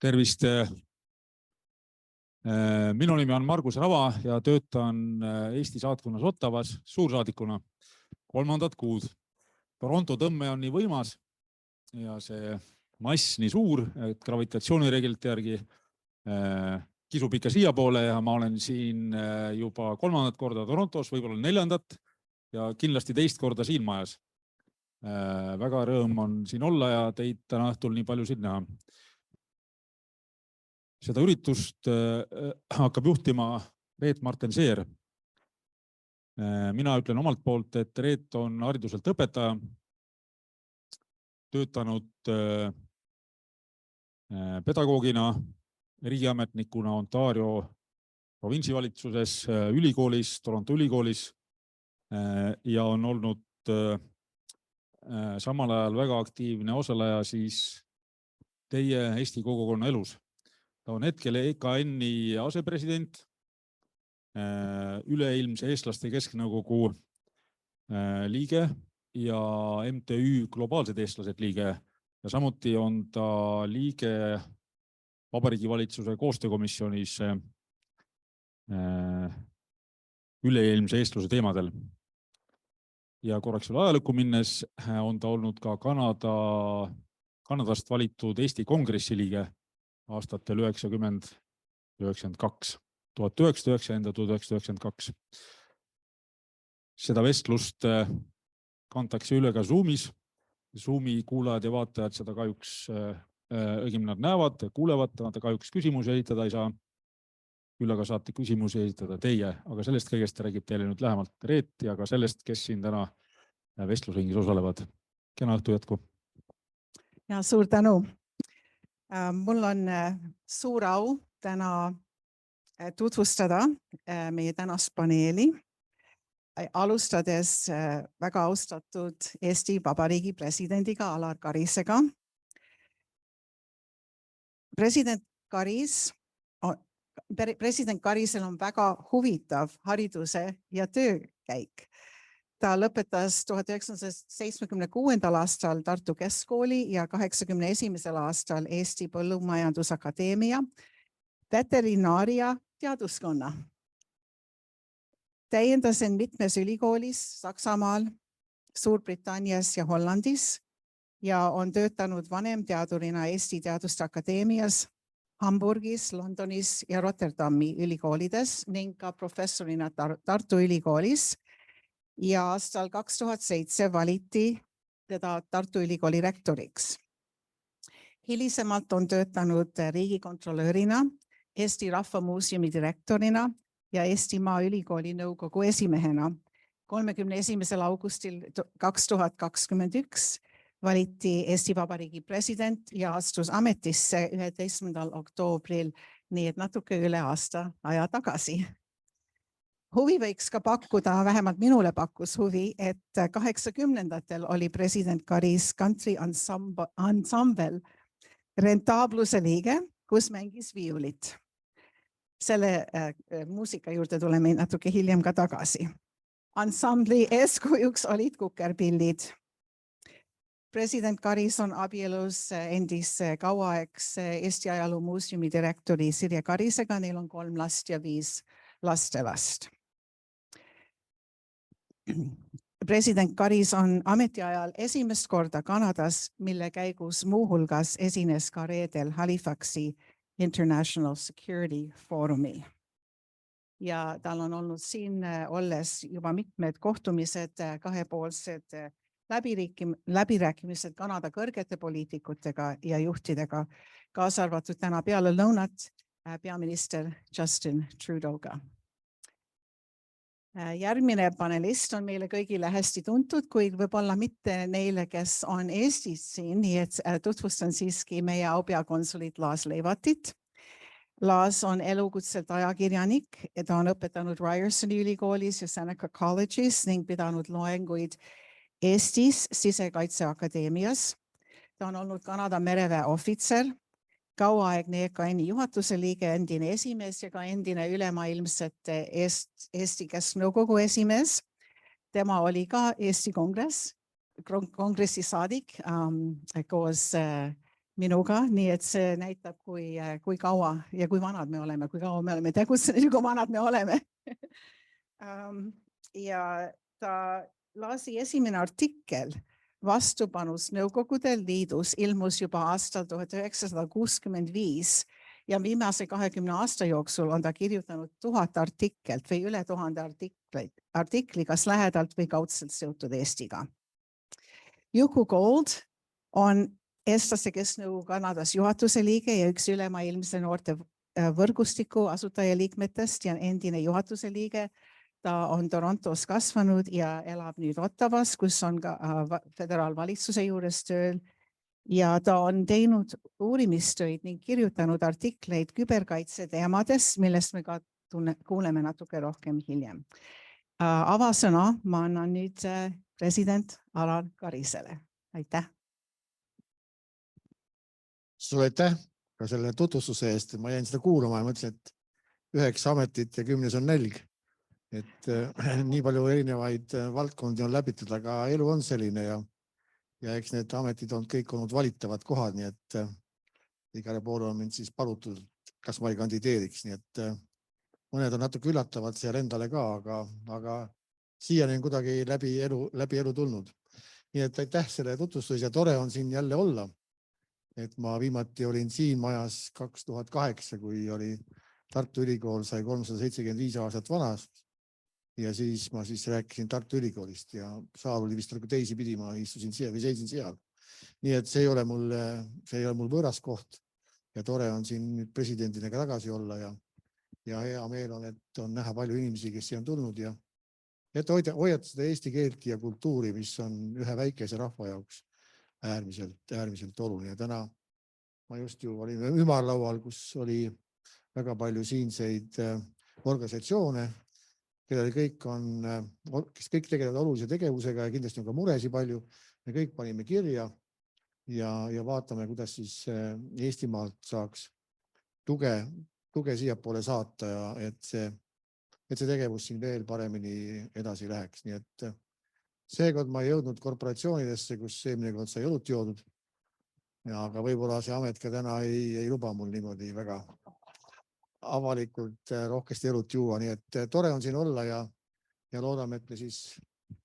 Tervist. Minu nimi on Margus Rava ja töötan Eesti saatkonnas Ottavas suursaadikuna 3. kuud. Toronto tõmme on nii võimas ja see mass nii suur, et gravitatsioonireeglite järgi kisub ikka siia poole ja ma olen siin juba 3. korda Torontos, võib-olla 4. ja kindlasti 2. korda siin majas. Väga rõõm on siin olla ja teid täna õhtul nii palju siin näha. Seda üritust hakkab juhtima Reet Martenseer. Mina ütlen omalt poolt, et Reet on hariduselt õpetaja, töötanud pedagoogina, riigiametnikuna Ontario provintsivalitsuses, ülikoolis, Toronto ülikoolis ja on olnud samal ajal väga aktiivne osaleja siis teie Eesti kogukonna elus. Ta on hetkel EKN-i asepresident, üleilmse eestlaste kesknõukogu liige ja MTÜ Globaalsed eestlased liige ja samuti on ta liige Vabariigi valitsuse koostöökomisjonis üleilmse eestluse teemadel. Ja korraks veel ajalukku minnes on ta olnud ka Kanadast valitud Eesti kongressi liige aastatel 1992. Seda vestlust kantakse üle ka Zoomis. Zoomi kuulajad ja vaatajad seda kahjuks õigemini nad näevad, kuulevad, nad kahjuks küsimusi esitada ei saa. Küll aga saate küsimusi esitada teie, aga sellest kõigest räägib teile nüüd lähemalt Reet ja ka sellest, kes siin täna vestlusringis osalevad. Kena õhtu jätku. Ja suur tänu. Mul on suur au täna tutvustada meie tänast paneeli, alustades väga austatud Eesti Vabariigi presidendiga Alar Karisega. President Karisel on väga huvitav hariduse ja töökäik. Ta lõpetas 1976. aastal Tartu Keskkooli ja 1981. aastal Eesti Põllumajandusakadeemia veterinaaria teaduskonna. Täiendasin mitmes ülikoolis Saksamaal, Suurbritannias ja Hollandis ja on töötanud vanemteadurina Eesti Teaduste Akadeemias, Hamburgis, Londonis ja Rotterdami ülikoolides ning ka professorina Tartu ülikoolis. Ja aastal 2007 valiti teda Tartu Ülikooli rektoriks. Hilisemalt on töötanud riigikontrolörina, Eesti Rahvamuuseumi direktorina ja Eesti Maaülikooli nõukogu esimehena. 31. augustil 2021 valiti Eesti Vabariigi president ja astus ametisse 11. oktoobril, nii et natuke üle aasta aja tagasi. Huvi võiks ka pakkuda, vähemalt minule pakkus huvi, et 80-ndatel oli president Karis country ensemble Rentaabluse liige, kus mängis viiulit. Selle muusika juurde tuleme natuke hiljem ka tagasi. Ansambli eeskujuks olid kukerpillid. President Karis on abielus endise kauaaegse Eesti Ajaloo Muuseumi direktori Sirje Karisega, neil on 3 last ja 5 lastelast. President Karis on ametiajal esimest korda Kanadas, mille käigus muuhulgas esines ka reedel Halifaxi International Security Forumi. Ja tal on olnud siin olles juba mitmed kohtumised, kahepoolsed läbirääkimised Kanada kõrgete poliitikutega ja juhtidega, kaasa arvatud täna peale lõunat peaminister Justin Trudeauga. Järgmine panelist on meile kõigile hästi tuntud, kuid võib-olla mitte neile, kes on Eestis siin, nii et tutvustan siiski meie aupeakonsulit Laas Leivatit. Laas on elukutselt ajakirjanik, ta on õpetanud Ryersoni ülikoolis ja Seneca College'is ning pidanud loenguid Eestis Sisekaitseakadeemias. Ta on olnud Kanada mereväe ohvitser, kauaaegne EKN-i juhatuse liige, endine esimees ja ka endine ülemaailmsete Eesti Kesknõukogu esimees. Tema oli ka Eesti kongressi saadik koos minuga, nii et see näitab, kui kaua ja kui vanad me oleme, kui kaua me oleme tegutsenud ja kui vanad me oleme. Ja ta lasi esimene artikkel Vastupanus Nõukogude Liidus ilmus juba aastal 1965 ja viimase 20 aasta jooksul on ta kirjutanud 1000 artiklit või üle 1000 artikli, kas lähedalt või kaudselt seotud Eestiga. Juku Gold on Eestlaste Kesknõukogu Kanadas juhatuse liige ja üks ülemaailmse noorte võrgustiku asutajaliikmetest ja endine juhatuse liige. Ta on Torontos kasvanud ja elab nüüd Ottawas, kus on ka föderaalvalitsuse juures tööl. Ja ta on teinud uurimistöid ning kirjutanud artikleid küberkaitse teemades, millest me ka kuuleme natuke rohkem hiljem. Avasõna ma annan nüüd president Alar Karisele. Aitäh! Sulle aitäh ka selle tutvustuse eest. Ma jäin seda kuulama ja mõtlesin, et 9 ametit ja 10 on nälg. Et nii palju erinevaid valdkondi on läbitud, aga elu on selline ja eks need ametid on kõik olnud valitavad kohad, nii et igale poole on mind siis palutud, kas ma ei kandideeriks, nii et mõned on natuke üllatavad seal endale ka, aga siiani on kuidagi läbi elu tulnud. Nii et aitäh selle tutvustus ja tore on siin jälle olla. Et ma viimati olin siin majas 2008, kui oli Tartu Ülikool sai 375 aastat vanast. Ja siis ma rääkisin Tartu Ülikoolist ja saal oli vist teisi pidi, ma istusin seal või seisin seal. Nii et see ei ole mul võõras koht ja tore on siin nüüd presidendina ka tagasi olla ja hea meel on, et on näha palju inimesi, kes siia on tulnud ja et hoiad seda eesti keelt ja kultuuri, mis on ühe väikese rahva jaoks äärmiselt oluline. Täna ma just ju olin ümarlaual, kus oli väga palju siinseid organisatsioone, kes kõik tegelevad olulise tegevusega ja kindlasti on ka muresi palju. Me kõik panime kirja ja vaatame, kuidas siis Eestimaalt saaks tuge siiapoole saata ja et see tegevus siin veel paremini edasi läheks. Nii et seekord ma ei jõudnud korporatsioonidesse, kus eelmine kord sai õlut joodud. Aga võib-olla see amet ka täna ei luba mul niimoodi väga avalikult rohkesti õlut juua, nii et tore on siin olla ja loodame, et me siis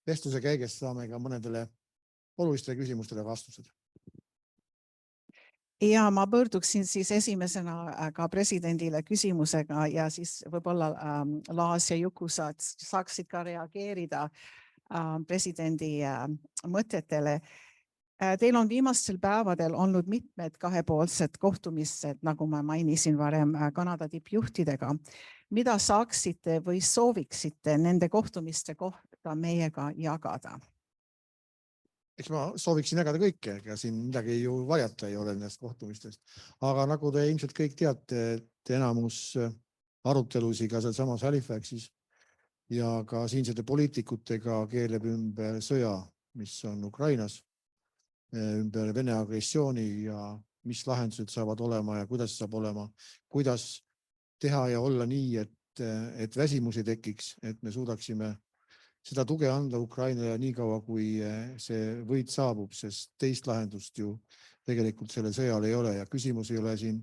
vestluse käigest saame ka mõnedele olulistele küsimustele vastused. Ja ma pöörduksin siis esimesena ka presidendile küsimusega ja siis võib-olla Laas ja Juku saaksid ka reageerida presidendi mõtetele. Teil on viimastel päevadel olnud mitmed kahepoolsed kohtumised, nagu ma mainisin varem, Kanada tippjuhtidega. Mida saaksite või sooviksite nende kohtumiste kohta meiega jagada? Eks ma sooviksin jagada kõike, ega siin midagi ju varjata ei ole nendest kohtumistest. Aga nagu te ilmselt kõik teate, et enamus arutelusi ka seal samas Halifaxis ja ka siinsete poliitikutega keeleb ümber sõja, mis on Ukrainas, ümber Vene agressiooni ja mis lahendused saavad olema ja kuidas saab olema, kuidas teha ja olla nii, et väsimus ei tekiks, et me suudaksime seda tuge anda Ukrainale nii kaua, kui see võit saabub, sest teist lahendust ju tegelikult selle sõjal ei ole ja küsimus ei ole siin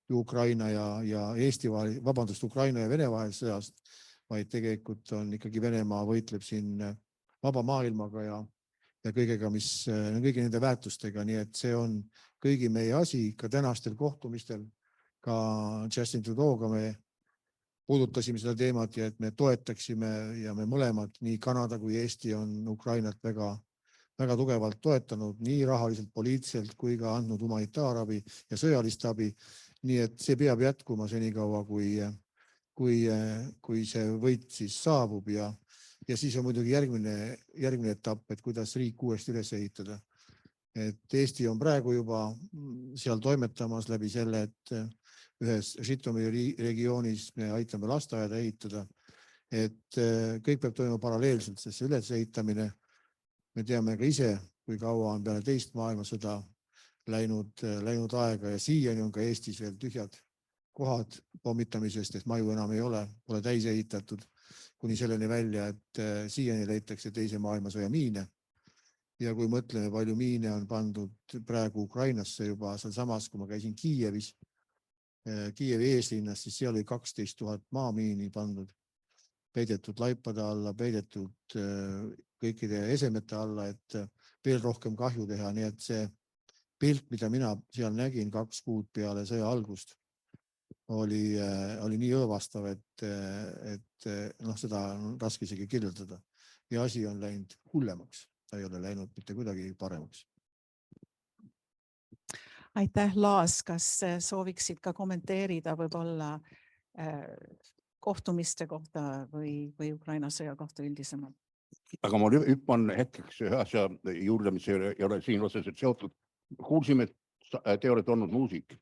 ju Ukraina ja Eesti vahel, vabandust, Ukraina ja Vene vahel sõjast, vaid tegelikult on ikkagi Venemaa võitleb siin vaba maailmaga ja kõigega, kõigi nende väärtustega, nii et see on kõigi meie asi, ka tänastel kohtumistel, ka Justin Trudeau'ga me puudutasime seda teemat ja et me toetaksime ja me mõlemad, nii Kanada kui Eesti on Ukrainat väga tugevalt toetanud, nii rahaliselt, poliitiliselt kui ka andnud humanitaarabi ja sõjalist abi. Nii et see peab jätkuma senikaua, kui see võit siis saabub ja siis on muidugi järgmine etapp, et kuidas riik uuesti üles ehitada. Et Eesti on praegu juba seal toimetamas läbi selle, et ühes Žitomiiri regioonis me aitame lasteaeda ehitada, et kõik peab toimuma paralleelselt, sest see ülesehitamine, me teame ka ise, kui kaua on peale teist maailmasõda läinud aega ja siiani on ka Eestis veel tühjad kohad pommitamisest, et maju enam ei ole, pole täis ehitatud kuni selleni välja, et siiani leitakse teise maailmasõja miine. Ja kui mõtleme, palju miine on pandud praegu Ukrainasse juba seal samas, kui ma käisin Kiievis, Kiievi eeslinnas, siis seal oli 12 000 maamiini pandud, peidetud laipade alla, peidetud kõikide esemete alla, et veel rohkem kahju teha. Nii et see pilt, mida mina seal nägin 2 kuud peale sõja algust, oli nii õõvastav, et seda on raske isegi kirjeldada. Ja asi on läinud hullemaks. Ta ei ole läinud mitte kuidagi paremaks. Aitäh, Laas, kas sooviksid ka kommenteerida võib-olla kohtumiste kohta või Ukraina sõja kohta üldisemalt? Aga ma hüppan hetkeks ühe asja juurde, mis ei ole siin otseselt seotud. Kuulsime, et te olete olnud muusik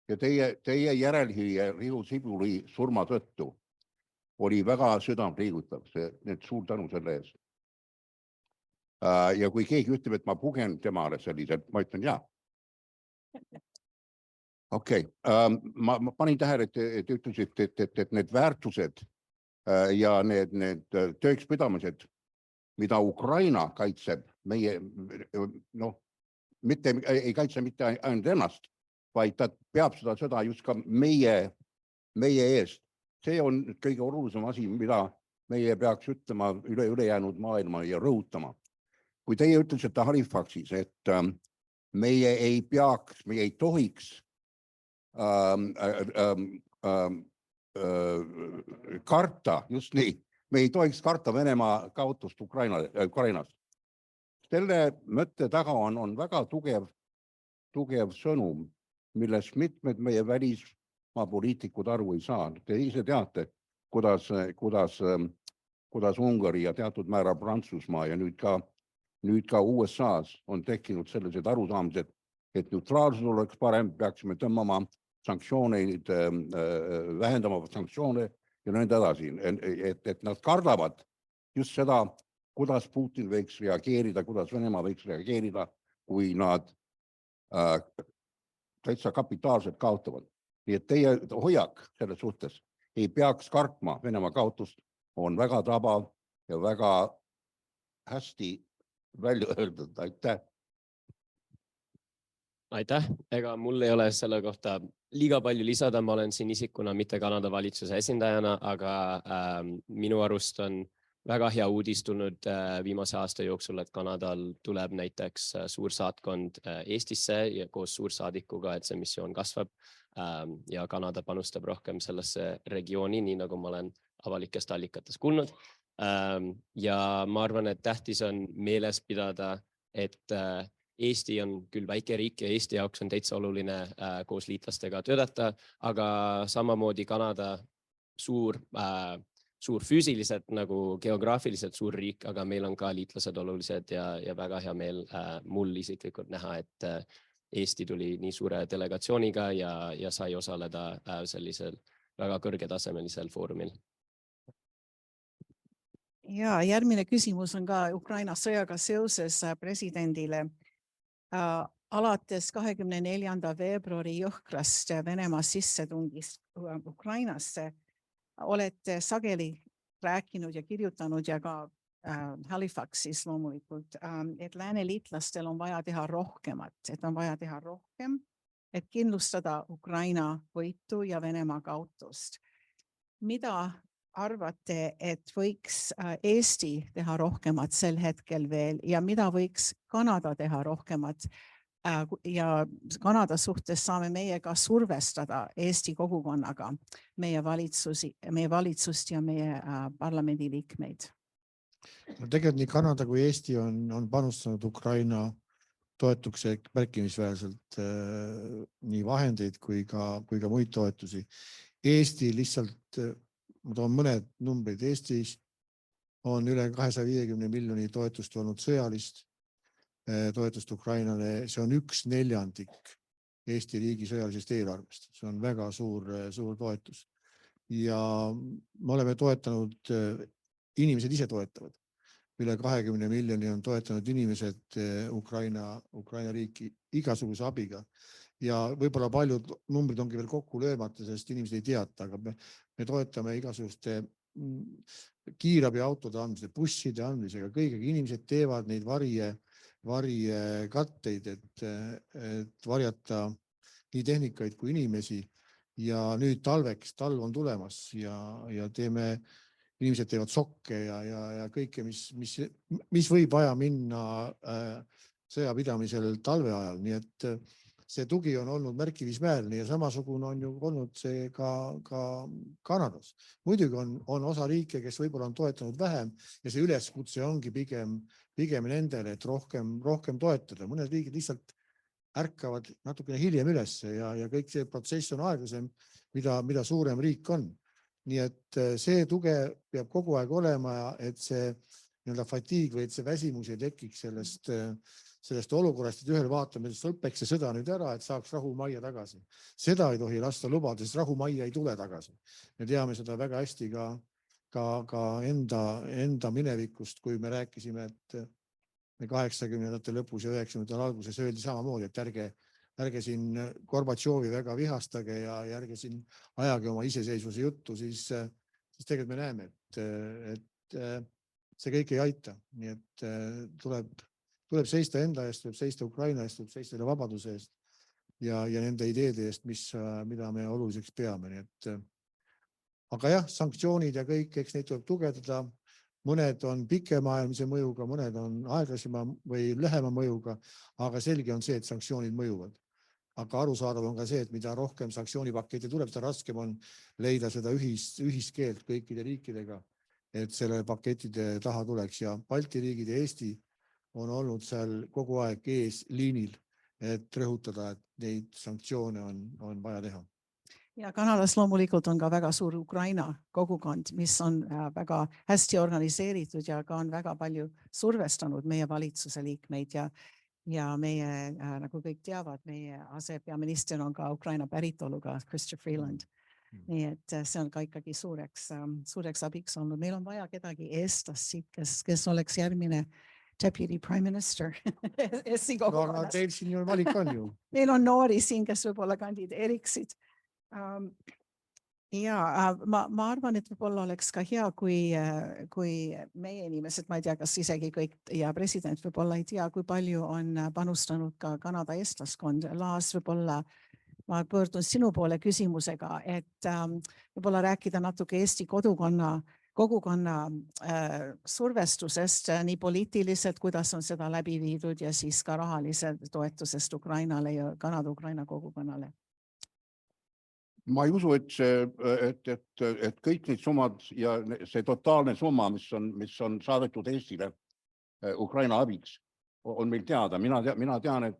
ja teie järelhüüa Riho Sibuli surma tõttu oli väga südamliigutav. Need suur tänu selle eest. Ja kui keegi ütleb, et ma pugen temale selliselt, ma ütlen jaa. Okei. Ma panin tähele, et ütlesite, et need väärtused ja need töökspidamised, mida Ukraina kaitseb, meie, mitte ei kaitse mitte ainult ennast, vaid ta peab seda just ka meie eest. See on kõige olulisem asi, mida meie peaks ütlema ülejäänud maailma ja rõhutama. Kui teie ütlesite Halifaxis, et meie ei tohiks karta, just nii, me ei tohiks karta Venemaa kaotust Ukrainas. Selle mõtte taga on väga tugev sõnum, millest mitmed meie välismaapoliitikud aru ei saa. Te ise teate, kuidas Ungari ja teatud määral Prantsusmaa ja nüüd ka USAs on tekkinud sellised arusaamised, et neutraalsus oleks parem, peaksime tõmbama sanktsioonid, vähendama sanktsioone ja nõnda edasi. Et nad kardavad just seda, kuidas Putin võiks reageerida, kuidas Venemaa võiks reageerida, kui nad täitsa kapitaalselt kaotavad. Nii et teie hoiak selles suhtes ei peaks kartma Venemaa kaotust, on väga tabav ja väga hästi välja öeldud. Aitäh! Aitäh! Ega mul ei ole selle kohta liiga palju lisada. Ma olen siin isikuna mitte Kanada valitsuse esindajana, aga minu arust on väga hea uudis tulnud viimase aasta jooksul, et Kanadal tuleb näiteks suursaatkond Eestisse ja koos suursaadikuga, et see missioon kasvab ja Kanada panustab rohkem sellesse regiooni, nii nagu ma olen avalikest allikates kuulnud. Ja ma arvan, et tähtis on meeles pidada, et Eesti on küll väike riik ja Eesti jaoks on täitsa oluline koos liitlastega töötada, aga samamoodi Kanada suur füüsiliselt nagu geograafiliselt suur riik, aga meil on ka liitlased olulised ja väga hea meel mul isiklikult näha, et Eesti tuli nii suure delegatsiooniga ja sai osaleda sellisel väga kõrgetasemelisel foorumil. Ja järgmine küsimus on ka Ukraina sõjaga seoses presidendile. Alates 24. veebruari jõhkrast Venemaa sissetungist Ukrainasse olete sageli rääkinud ja kirjutanud ja ka Halifaxis loomulikult, et lääne liitlastel on vaja teha rohkemat, et on vaja teha rohkem, et kindlustada Ukraina võitu ja Venemaa kaotust. Mida arvate, et võiks Eesti teha rohkemat sel hetkel veel ja mida võiks Kanada teha rohkemat ja Kanada suhtes saame meie ka survestada Eesti kogukonnaga meie valitsust ja meie parlamendi liikmeid? Tegelikult nii Kanada kui Eesti on panustanud Ukraina toetukseks märkimisväärselt nii vahendeid kui ka muid toetusi. Eesti lihtsalt, ma toon mõned numbrid, Eestis on üle 250 miljoni toetust olnud sõjalist toetust Ukrainale. See on 1/4 Eesti riigi sõjalisest eelarvest. See on väga suur toetus. Ja me oleme toetanud, inimesed ise toetavad. Üle 20 miljoni on toetanud inimesed Ukraina riiki igasuguse abiga ja võib-olla paljud numbrid ongi veel kokku löömata, sest inimesed ei teata, aga me toetame igasuguste kiirabiautode andmise, busside andmisega, kõigega. Inimesed teevad neid varikatteid, et varjata nii tehnikaid kui inimesi ja nüüd talveks, talv on tulemas ja inimesed teevad sokke ja kõike, mis võib vaja minna sõjapidamisel talve ajal. Nii et see tugi on olnud märkimisväärne ja samasugune on ju olnud see ka Kanadas. Muidugi on osa riike, kes võib-olla on toetanud vähem ja see üleskutse ongi pigem nendele, et rohkem toetada. Mõned riigid lihtsalt ärkavad natukene hiljem üles ja kõik see protsess on aeglasem, mida suurem riik on. Nii et see tuge peab kogu aeg olema, et see fatiig või et see väsimus ei tekiks sellest olukorrast, et ühel vaatamisest lõpeks see sõda nüüd ära, et saaks rahumajja tagasi. Seda ei tohi lasta lubada, sest rahumajja ei tule tagasi. Me teame seda väga hästi ka enda minevikust, kui me rääkisime, et 80ndate lõpus ja 90ndate alguses öeldi samamoodi, et ärge siin Gorbatšovi väga vihastage ja ärge siin ajage oma iseseisvuse juttu, siis tegelikult me näeme, et see kõik ei aita. Nii et tuleb seista enda eest, tuleb seista Ukraina eest, tuleb seista vabaduse eest ja nende ideede eest, mida me oluliseks peame. Nii et, aga jah, sanktsioonid ja kõik, eks neid tuleb tugevdada. Mõned on pikemaajalise mõjuga, mõned on aeglasema või lühema mõjuga, aga selge on see, et sanktsioonid mõjuvad. Aga arusaadav on ka see, et mida rohkem sanktsioonipakette tuleb, seda raskem on leida seda ühiskeelt kõikide riikidega, et selle pakettide taha tuleks ja Balti riigid ja Eesti on olnud seal kogu aeg eesliinil, et rõhutada, et neid sanktsioone on vaja teha. Ja Kanadas loomulikult on ka väga suur Ukraina kogukond, mis on väga hästi organiseeritud ja ka on väga palju survestanud meie valitsuse liikmeid ja meie, nagu kõik teavad, meie asepeaminister on ka Ukraina päritoluga, Chrystia Freeland. Nii et see on ka ikkagi suureks abiks olnud. Meil on vaja kedagi eestlast siit, kes oleks järgmine Deputy Prime Minister. No, teil siin ju valik on ju. Meil on noori siin, kes võib-olla kandideeriksid. Ma arvan, et võib-olla oleks ka hea, kui meie inimesed, ma ei tea, kas isegi kõik ja president võib-olla ei tea, kui palju on panustanud ka Kanada eestlaskond. Laas, võib-olla ma pöördun sinu poole küsimusega, et võib-olla rääkida natuke Eesti kogukonna survestusest, nii poliitiliselt, kuidas on seda läbi viidud ja siis ka rahalised toetusest Ukrainale ja Kanada-Ukraina kogukonnale. Ma ei usu, et kõik need summad ja see totaalne summa, mis on saadetud Eestile Ukraina abiks, on meil teada. Mina tean, et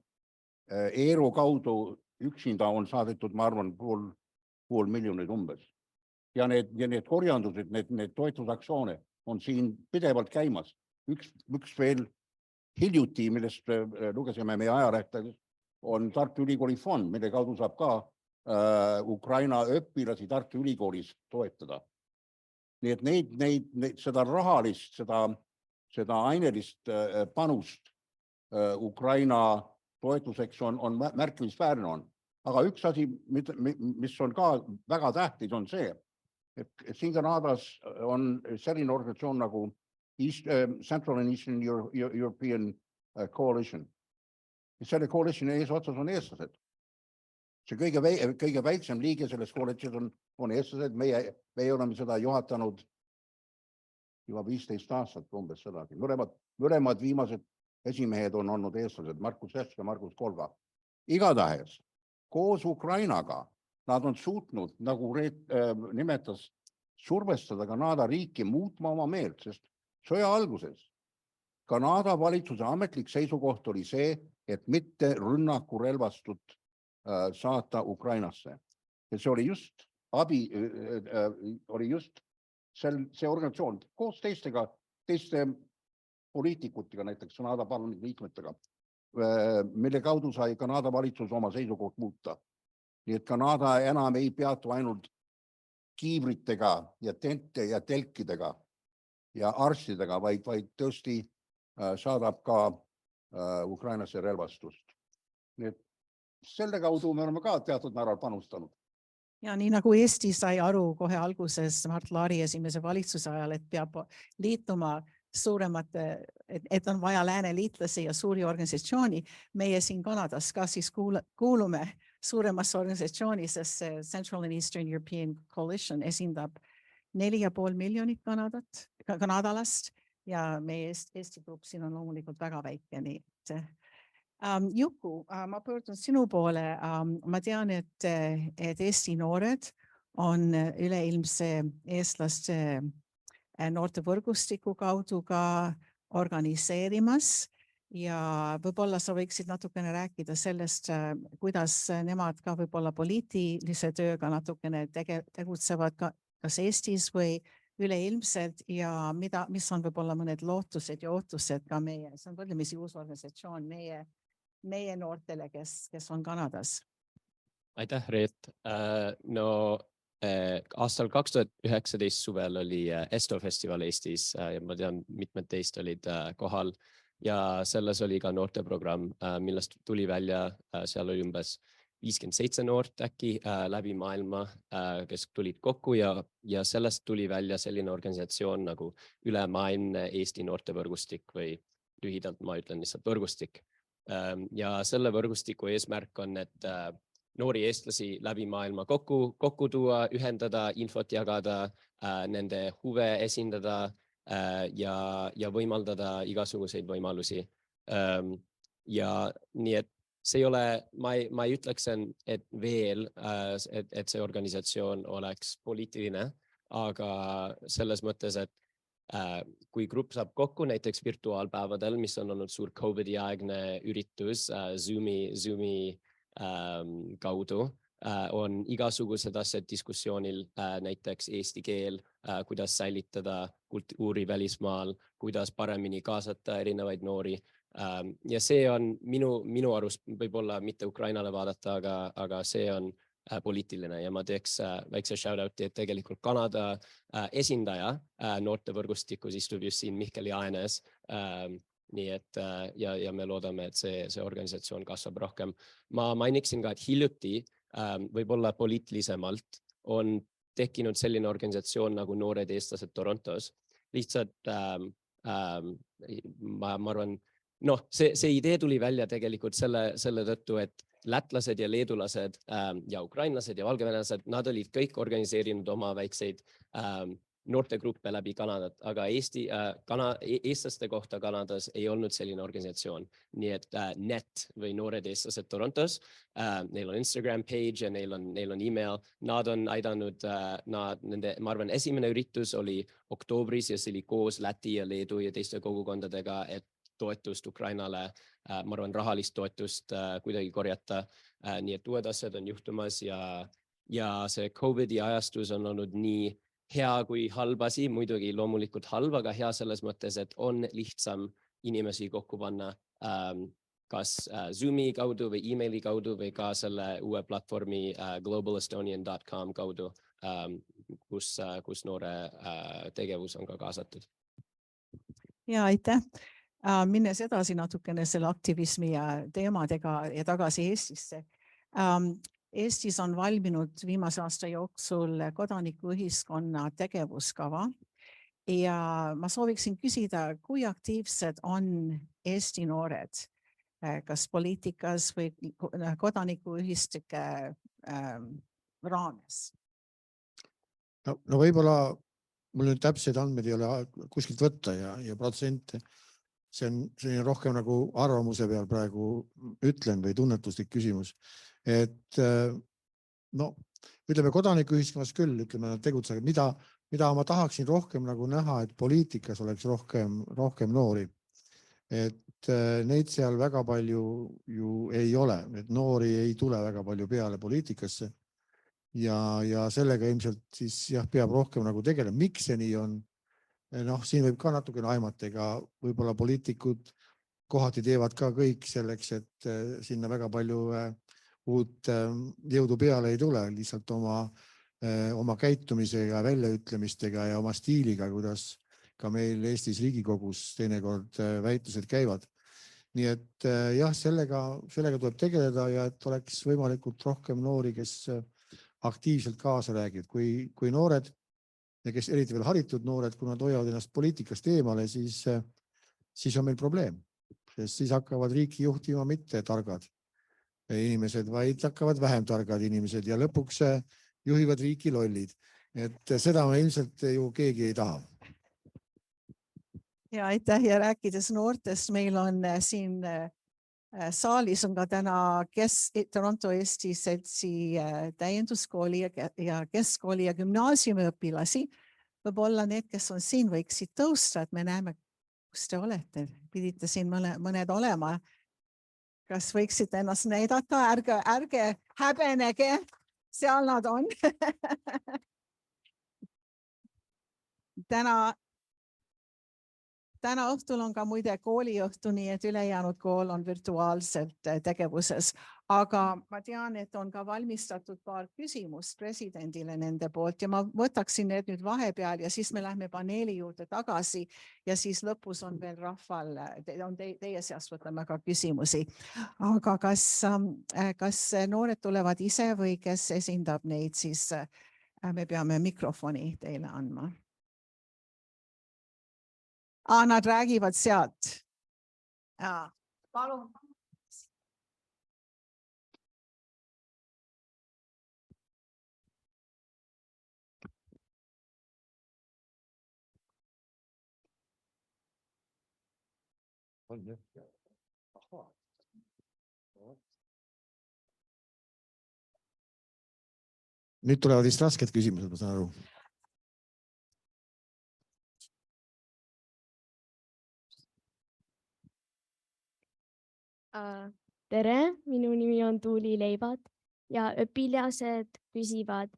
ERO kaudu üksinda on saadetud, ma arvan, pool miljonit umbes. Ja need korjandused, need toetusaktsioone on siin pidevalt käimas. Üks veel hiljuti, millest lugesime meie ajarähtes, on Tartu Ülikooli fond, mille kaudu saab ka Ukraina õpilasi Tartu Ülikoolis toetada. Nii et seda rahalist, seda ainelist panust Ukraina toetuseks on märkimisväärne on. Aga üks asi, mis on ka väga tähtis, on see, et siin Kanadas on selline organisatsioon nagu Central and Eastern European Coalition. Selle koalitsiooni eesotsas on eestlased. See kõige väiksem liige selles koalitsionis on eestlased. Meie oleme seda juhatanud juba 15 aastat umbes sedagi. Mõlemad viimased esimehed on olnud eestlased, Markus Esk ja Margus Kolga. Igatahes, koos Ukrainaga nad on suutnud, nagu nimetas, survestada Kanada riiki muutma oma meelt, sest sõja alguses Kanada valitsuse ametlik seisukoht oli see, et mitte rünnakurelvastut saata Ukrainasse. Ja see oli just see organisatsioon koos teiste poliitikutega, näiteks Kanada parlamendi liikmetega, mille kaudu sai Kanada valitsus oma seisukoht muuta. Nii et Kanada enam ei peatu ainult kiivritega ja tente ja telkidega ja arstidega, vaid tõesti saadab ka Ukrainasse relvastust. Nii et selle kaudu me oleme ka teatud määral panustanud. Ja nii nagu Eesti sai aru kohe alguses Mart Laari esimese valitsuse ajal, et peab liituma suuremate, et on vaja lääneliitlasi ja suuri organisatsiooni. Meie siin Kanadas ka siis kuulume suuremasse organisatsiooni, sest see Central and Eastern European Coalition esindab 4,5 miljonit kanadalast ja meie Eesti grupp siin on loomulikult väga väike. Nii et Juku, ma pöördun sinu poole. Ma tean, et Eesti noored on üleilmse eestlaste noortevõrgustiku kaudu ka organiseerimas ja võib-olla sa võiksid natukene rääkida sellest, kuidas nemad ka võib-olla poliitilise tööga natukene tegutsevad kas Eestis või üleilmselt ja mis on võib-olla mõned lootused ja ootused ka meie, see on võrdlemisi uus organisatsioon meie noortele, kes on Kanadas. Aitäh, Reet. No aastal 2019 suvel oli Esto festival Eestis ja ma tean, mitmed teist olid kohal ja selles oli ka noorteprogramm, millest tuli välja, seal oli umbes 57 noort äkki läbi maailma, kes tulid kokku ja sellest tuli välja selline organisatsioon nagu ülemaailmne Eesti noortevõrgustik või lühidalt ma ütlen lihtsalt võrgustik. Ja selle võrgustiku eesmärk on, et noori eestlasi läbi maailma kokku tuua, ühendada, infot jagada, nende huve esindada ja võimaldada igasuguseid võimalusi. Ja nii, et see ei ole, ma ei ütleks, et veel, et see organisatsioon oleks poliitiline, aga selles mõttes, et kui grupp saab kokku näiteks virtuaalpäevadel, mis on olnud suur COVID-i aegne üritus Zoomi kaudu, on igasugused asjad diskussioonil, näiteks eesti keel, kuidas säilitada kultuuri välismaal, kuidas paremini kaasata erinevaid noori. Ja see on minu arust võib-olla mitte Ukrainale vaadata, aga see on poliitiline ja ma teeks väikse shout-outi, et tegelikult Kanada esindaja noortevõrgustikus istub just siin Mihkeli Aenes. Nii et ja me loodame, et see organisatsioon kasvab rohkem. Ma mainiksin ka, et hiljuti võib-olla poliitilisemalt on tekkinud selline organisatsioon nagu Noored eestlased Torontos. Lihtsalt ma arvan, see idee tuli välja tegelikult selle tõttu, et lätlased ja leedulased ja ukrainlased ja valgevenelased, nad olid kõik organiseerinud oma väikseid noortegruppe läbi Kanadat, aga eestlaste kohta Kanadas ei olnud selline organisatsioon. Nii et NET või Noored eestlased Torontos, neil on Instagram page ja neil on email. Nad on aidanud, ma arvan, esimene üritus oli oktoobris ja see oli koos Läti ja Leedu ja teiste kogukondadega, et toetust Ukrainale, ma arvan, rahalist toetust kuidagi korjata. Nii et uued asjad on juhtumas ja see COVID-i ajastus on olnud nii hea kui halb asi, muidugi loomulikult halb, aga hea selles mõttes, et on lihtsam inimesi kokku panna kas Zoomi kaudu või emaili kaudu või ka selle uue platvormi globalestonian.com kaudu, kus noore tegevus on ka kaasatud. Ja aitäh. Minnes edasi natukene selle aktivismi ja teemadega ja tagasi Eestisse. Eestis on valminud viimase aasta jooksul kodanikuühiskonna tegevuskava ja ma sooviksin küsida, kui aktiivsed on Eesti noored, kas poliitikas või kodanikuühistike raames? No võib-olla mul nüüd täpseid andmeid ei ole kuskilt võtta ja protsente. See on rohkem nagu arvamuse peal praegu ütlen või tunnetuslik küsimus. Et ütleme kodanikuühiskonnas küll, ütleme nad tegutsevad, mida ma tahaksin rohkem nagu näha, et poliitikas oleks rohkem noori. Et neid seal väga palju ju ei ole, et noori ei tule väga palju peale poliitikasse ja sellega ilmselt siis peab rohkem nagu tegelema. Miks see nii on? Siin võib ka natukene aimata, ega võib-olla poliitikud kohati teevad ka kõik selleks, et sinna väga palju uut jõudu peale ei tule, lihtsalt oma käitumisega, väljaütlemistega ja oma stiiliga, kuidas ka meil Eestis Riigikogus teinekord väitlused käivad. nii et jah, sellega tuleb tegeleda ja et oleks võimalikult rohkem noori, kes aktiivselt kaasa räägivad. Kui noored ja kes eriti veel haritud noored, kui nad hoiavad ennast poliitikast eemale, siis on meil probleem, sest siis hakkavad riiki juhtima mitte targad inimesed, vaid hakkavad vähem targad inimesed ja lõpuks juhivad riiki lollid. Et seda me ilmselt ju keegi ei taha. Ja aitäh ja rääkides noortest, meil on siin saalis on ka täna Toronto Eesti Seltsi täienduskooli ja keskkooli ja gümnaasiumi õpilasi. Võib-olla need, kes on siin, võiksid tõusta, et me näeme, kus te olete. Pidite siin mõned olema. Kas võiksite ennast näidata? Ärge häbenege, seal nad on. Täna õhtul on ka muide kooliõhtu, nii et ülejäänud kool on virtuaalselt tegevuses. Aga ma tean, et on ka valmistatud paar küsimust presidendile nende poolt ja ma võtaksin need nüüd vahepeal ja siis me lähme paneeli juurde tagasi ja siis lõpus on veel rahval, teie seast võtame ka küsimusi. Aga kas noored tulevad ise või kes esindab neid, siis me peame mikrofoni teile andma. Nad räägivad sealt. Palun. Nüüd tulevad vist rasked küsimused, ma saan aru. Tere, minu nimi on Tuuli Leibad ja õpilased küsivad,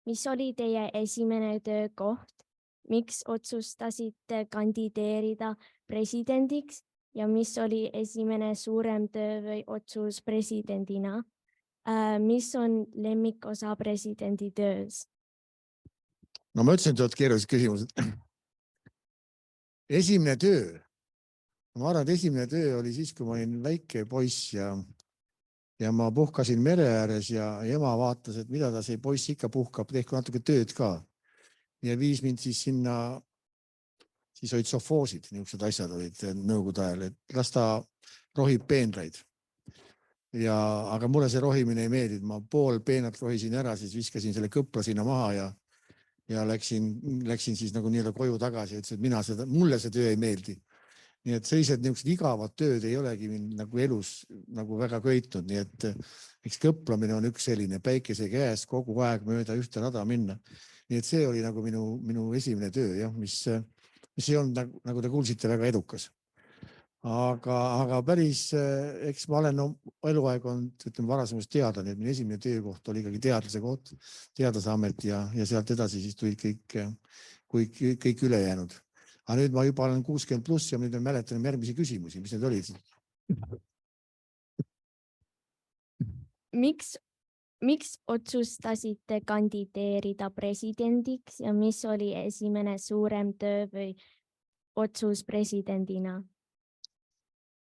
mis oli teie esimene töökoht, miks otsustasite kandideerida presidendiks ja mis oli esimene suurem töö või otsus presidendina? Mis on lemmikosa presidendi töös? No ma ütlesin, et oled keerulised küsimused. Esimene töö. Ma arvan, et esimene töö oli siis, kui ma olin väike poiss ja ma puhkasin mere ääres ja ema vaatas, et mida ta see poiss ikka puhkab, tehku natuke tööd ka. Ja viis mind siis sinna, siis olid sofoosid, niisugused asjad olid nõukogude ajal, et las ta rohib peenraid. Aga mulle see rohimine ei meeldinud, ma pool peenat rohisin ära, siis viskasin selle kõpla sinna maha ja läksin siis nagu nii-öelda koju tagasi ja ütlesin, et mulle see töö ei meeldi. Nii et sellised niisugused igavad tööd ei olegi mind nagu elus nagu väga köitnud, nii et eks kõplamine on üks selline päikese käes kogu aeg mööda ühte rada minna. Nii et see oli nagu minu esimene töö, jah, mis ei olnud, nagu te kuulsite, väga edukas. Aga päris, eks ma olen eluaeg olnud, ütleme, varasemast teadlane, et minu esimene töökoht oli ikkagi teadlase koht, teadlaseamet ja sealt edasi siis tulid kõik ülejäänud. Aga nüüd ma juba olen 60+ ja nüüd me mäletan järgmisi küsimusi, mis need olid. Miks otsustasite kandideerida presidendiks ja mis oli esimene suurem töö või otsus presidendina?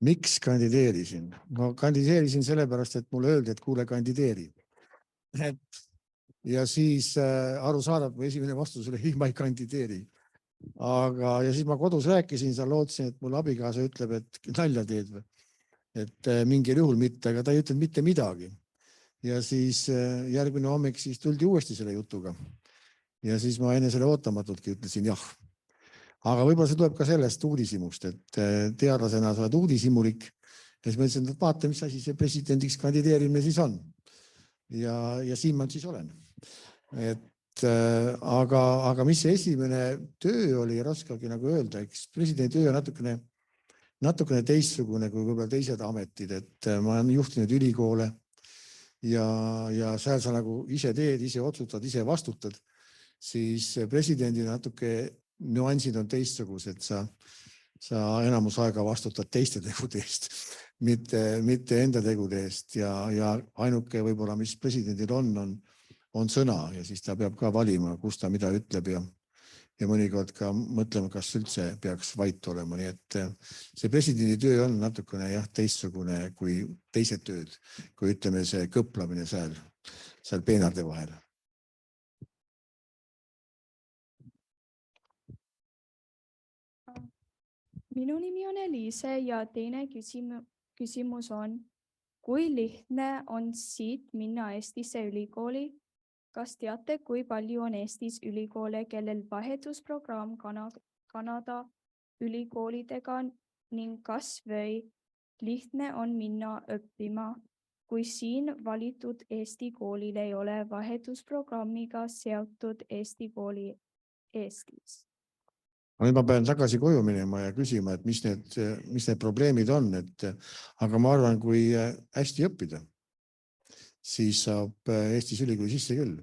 Miks kandideerisin? Ma kandideerisin sellepärast, et mulle öeldi, et kuule kandideeri. Ja siis aru saada, et mu esimene vastus oli, ma ei kandideeri. Ja siis ma kodus rääkisin, sa lootsin, et mul abikaasa ütleb, et nalja teed või. Et mingil juhul mitte, aga ta ei ütelnud mitte midagi. Ja siis järgmine hommik siis tuldi uuesti selle jutuga. Ja siis ma enne selle ootamatultki ütlesin jah. Aga võib-olla see tuleb ka sellest uudishimust, et teadlasena sa oled uudishimulik. Ja siis ma ütlesin, et vaata, mis asi see presidendiks kandideerimine siis on. Ja siin ma siis olen. Aga mis see esimene töö oli, raskagi nagu öelda, eks presidendi töö on natukene teistsugune kui võib-olla teised ametid, et ma olen juhtinud ülikoole ja seal sa nagu ise teed, ise otsustad, ise vastutad, siis presidendi natuke nüansid on teistsugused, sa enamus aega vastutad teiste tegude eest, mitte enda tegude eest ja ainuke võib-olla, mis presidendil on sõna ja siis ta peab ka valima, kus ta mida ütleb ja mõnikord ka mõtlema, kas üldse peaks vait olema. Nii et see presidendi töö on natukene teistsugune kui teised tööd, kui ütleme see kõplamine seal peenarde vahel. Minu nimi on Eliise ja teine küsimus on, kui lihtne on siit minna Eestisse ülikooli? Kas teate, kui palju on Eestis ülikoole, kellel vahetusprogramm Kanada ülikoolidega ning kas või lihtne on minna õppima, kui siin valitud Eesti koolil ei ole vahetusprogrammiga seotud Eesti kooli Eestis? Nüüd ma pean tagasi koju minema ja küsima, et mis need probleemid on, aga ma arvan, kui hästi õppida, siis saab Eestis ülikooli sisse küll.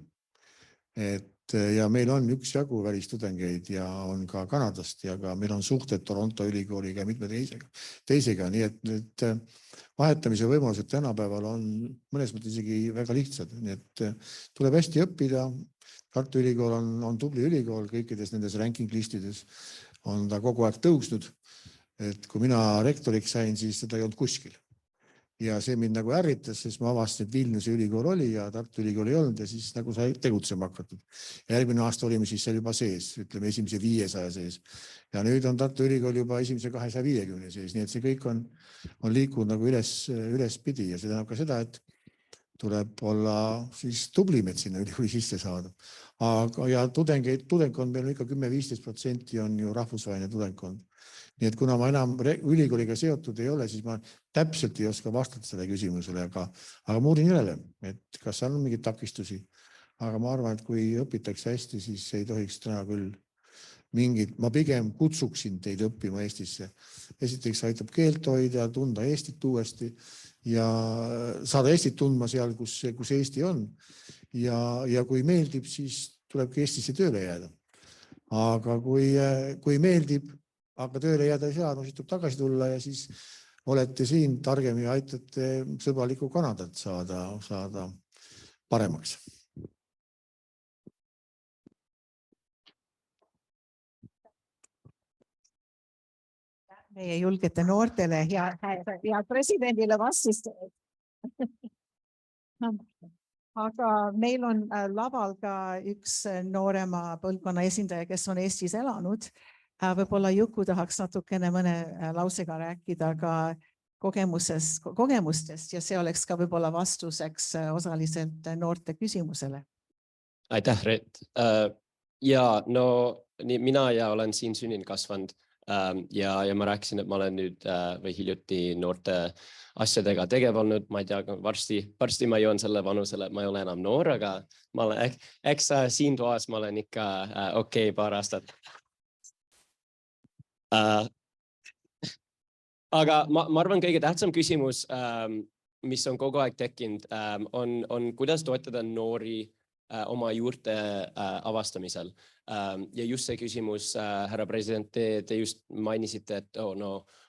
Ja meil on üksjagu välistudengeid ja on ka Kanadast ja ka meil on suhted Toronto ülikooliga ja mitme teisega, nii et vahetamise võimalused tänapäeval on mõnes mõttes isegi väga lihtsad, nii et tuleb hästi õppida. Tartu ülikool on tubli ülikool, kõikides nendes ranking listides on ta kogu aeg tõusnud, et kui mina rektoriks sain, siis seda ei olnud kuskil. Ja see mind nagu ärritas, sest ma avastasin, et Vilniuse ülikool oli ja Tartu ülikool ei olnud ja siis nagu sai tegutsema hakatud. Järgmine aasta olime siis seal juba sees, ütleme esimese 500 sees. Ja nüüd on Tartu ülikool juba esimese 250 sees, nii et see kõik on liikunud nagu ülespidi ja see tähendab ka seda, et tuleb olla siis tublim, et sinna ülikooli sisse saada. Ja tudengkond meil on ikka 10-15% on ju rahvusvaheline tudengkond. Nii et kuna ma enam ülikooliga seotud ei ole, siis ma täpselt ei oska vastata selle küsimusele, aga ma uurin järele, et kas seal on mingeid takistusi. Aga ma arvan, et kui õpitakse hästi, siis ei tohiks täna küll ma pigem kutsuksin teid õppima Eestisse. Esiteks aitab keelt hoida, tunda Eestit uuesti ja saada Eestit tundma seal, kus Eesti on. Ja kui meeldib, siis tulebki Eestisse tööle jääda. Aga kui meeldib, aga tööle jääda ei saa, siis tuleb tagasi tulla ja siis olete siin targem ja aitate sõbralikku Kanadat saada paremaks. Meie julgete noortele ja presidendile vastust. Aga meil on laval ka üks noorema põlvkonna esindaja, kes on Eestis elanud. Võib-olla Juku tahaks natukene mõne lausega rääkida ka kogemustest ja see oleks ka võib-olla vastuseks osaliselt noorte küsimusele. Aitäh, Reet. Ja no mina ja olen siin sünninud kasvanud ja ma rääkisin, et ma olen nüüd või hiljuti noorte asjadega tegev olnud. Ma ei tea, varsti ma joon selle vanusele, et ma ei ole enam noor, aga eks siin toas ma olen ikka okei paar aastat. Aga ma arvan, kõige tähtsam küsimus, mis on kogu aeg tekkinud, on kuidas toetada noori oma juurte avastamisel. Ja just see küsimus, härra president, te just mainisite, et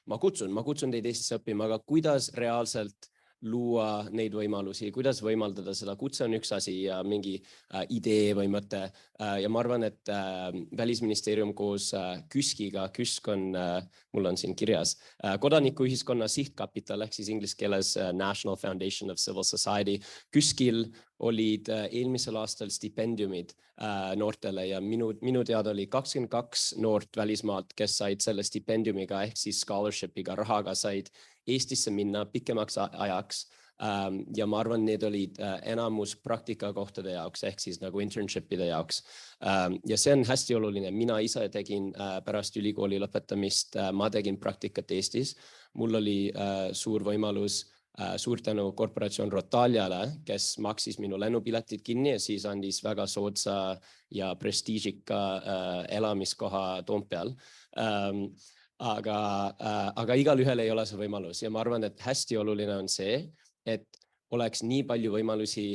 ma kutsun teid Eestisse õppima, aga kuidas reaalselt luua neid võimalusi, kuidas võimaldada seda? Kutse on üks asi ja mingi idee või mõte. Ja ma arvan, et Välisministeerium koos KÜSK-iga, KÜSK on, mul on siin kirjas, kodanikuühiskonna sihtkapital, ehk siis inglise keeles National Foundation of Civil Society. KÜSK-il olid eelmisel aastal stipendiumid noortele ja minu teada oli 22 noort välismaalt, kes said selle stipendiumiga ehk siis scholarship'iga rahaga said Eestisse minna pikemaks ajaks. Ja ma arvan, need olid enamus praktikakohtade jaoks ehk siis nagu internship'ide jaoks. Ja see on hästi oluline. Mina ise tegin pärast ülikooli lõpetamist, ma tegin praktikat Eestis. Mul oli suur võimalus suur tänu korporatsioon Rotaljale, kes maksis minu lennupiletid kinni ja siis andis väga soodsa ja prestiižika elamiskoha Toompeal. Aga igal ühel ei ole see võimalus ja ma arvan, et hästi oluline on see, et oleks nii palju võimalusi,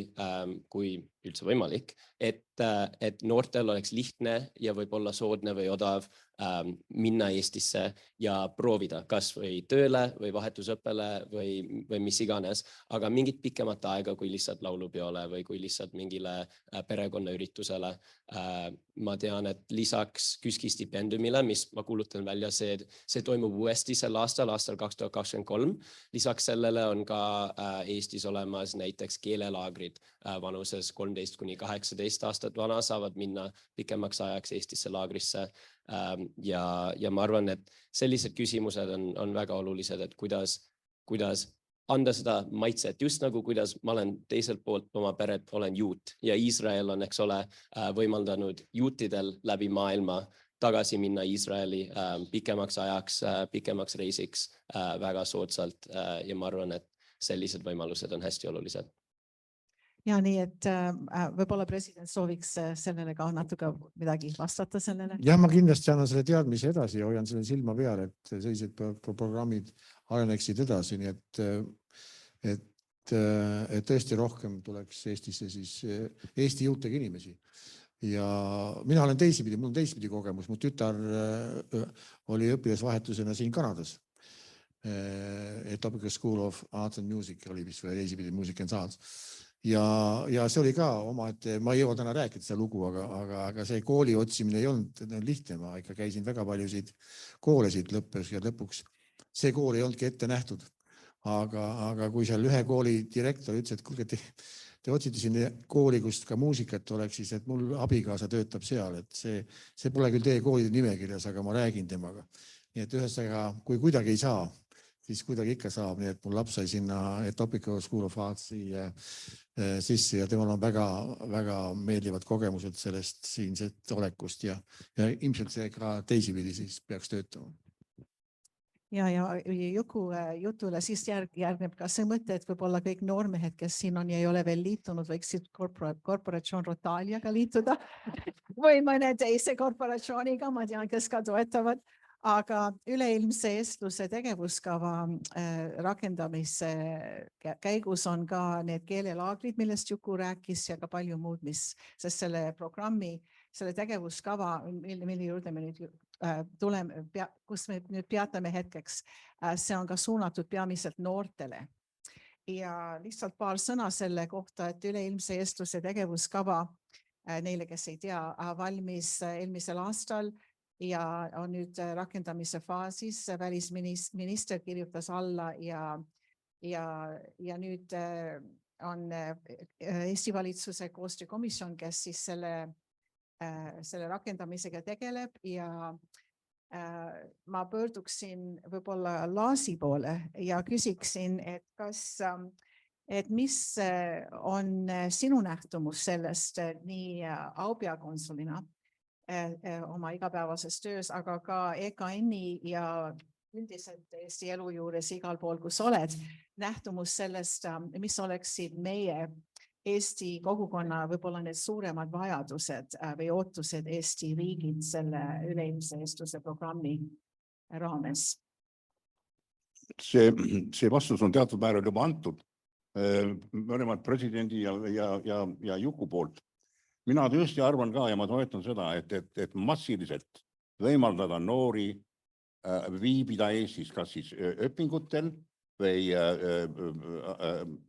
kui üldse võimalik, et noortel oleks lihtne ja võib-olla soodne või odav minna Eestisse ja proovida kas või tööle või vahetusõppele või mis iganes, aga mingit pikemat aega kui lihtsalt laulupeole või kui lihtsalt mingile perekonnaüritusele. Ma tean, et lisaks KÜSK-i stipendiumile, mis ma kuulutan välja, see toimub uuesti sel aastal 2023. Lisaks sellele on ka Eestis olemas näiteks keelelaagrid vanuses 13–18 aastat vana, saavad minna pikemaks ajaks Eestisse laagrisse. Ja ma arvan, et sellised küsimused on väga olulised, et kuidas anda seda maitset, just nagu kuidas ma olen teiselt poolt oma peret, olen juut ja Iisrael on, eks ole, võimaldanud juutidel läbi maailma tagasi minna Iisraeli pikemaks ajaks, pikemaks reisiks väga soodsalt ja ma arvan, et sellised võimalused on hästi olulised. Ja nii, et võib-olla president sooviks sellele ka natuke midagi vastata sellele. Jah, ma kindlasti annan selle teadmise edasi ja hoian selle silma peal, et sellised programmid areneksid edasi, nii et tõesti rohkem tuleks Eestisse siis Eesti juutega inimesi. Ja mina olen teisipidi, mul on teisipidi kogemus. Mu tütar oli õpilasvahetusena siin Kanadas. Etopical School of Arts and Music oli vist või teisipidi Music and Arts. Ja see oli ka oma, et ma ei jõua täna rääkida seda lugu, aga see kooli otsimine ei olnud lihtne. Ma ikka käisin väga paljusid koolesid lõpuks. See kool ei olnudki ette nähtud. Aga kui seal ühe kooli direktor ütles, et kuulge, te otsite siin kooli, kus ka muusikat oleks, siis et mul abikaasa töötab seal, et see pole küll teie koolide nimekirjas, aga ma räägin temaga. Nii et ühesõnaga, kui kuidagi ei saa, siis kuidagi ikka saab, nii et mul laps sai sinna Etopical School of Artsi sisse ja temal on väga meeldivad kogemused sellest siinset olekust ja ilmselt see ka teisipidi siis peaks töötama. Ja Juku jutule siis järgneb ka see mõte, et võib-olla kõik noormehed, kes siin on ja ei ole veel liitunud, võiksid korporatsioon Rotaliaga liituda või mõne teise korporatsiooniga, ma tean, kes ka toetavad. Aga üleilmse eestluse tegevuskava rakendamise käigus on ka need keelelaagrid, millest Juku rääkis ja ka palju muud, sest selle programmi, selle tegevuskava, mille juurde me nüüd tuleme, kus me nüüd peatame hetkeks, see on ka suunatud peamiselt noortele. Ja lihtsalt paar sõna selle kohta, et üleilmse eestluse tegevuskava, neile, kes ei tea, valmis eelmisel aastal ja on nüüd rakendamise faasis. Välisminister kirjutas alla ja nüüd on Eesti valitsuse koostöökomisjon, kes siis selle rakendamisega tegeleb ja ma pöörduksin võib-olla Laasi poole ja küsiksin, et mis on sinu nähtumus sellest nii aupeakonsulina oma igapäevases töös, aga ka EKN-i ja üldiselt Eesti elu juures igal pool, kus oled, nähtumus sellest, mis oleksid meie Eesti kogukonna võib-olla need suuremad vajadused või ootused Eesti riigid selle üleilmse eestluse programmi raames? See vastus on teatud määral juba antud mõlemad presidendi ja Juku poolt. Mina tõesti arvan ka ja ma toetan seda, et massiliselt võimaldada noori viibida Eestis, kas siis õpingutel või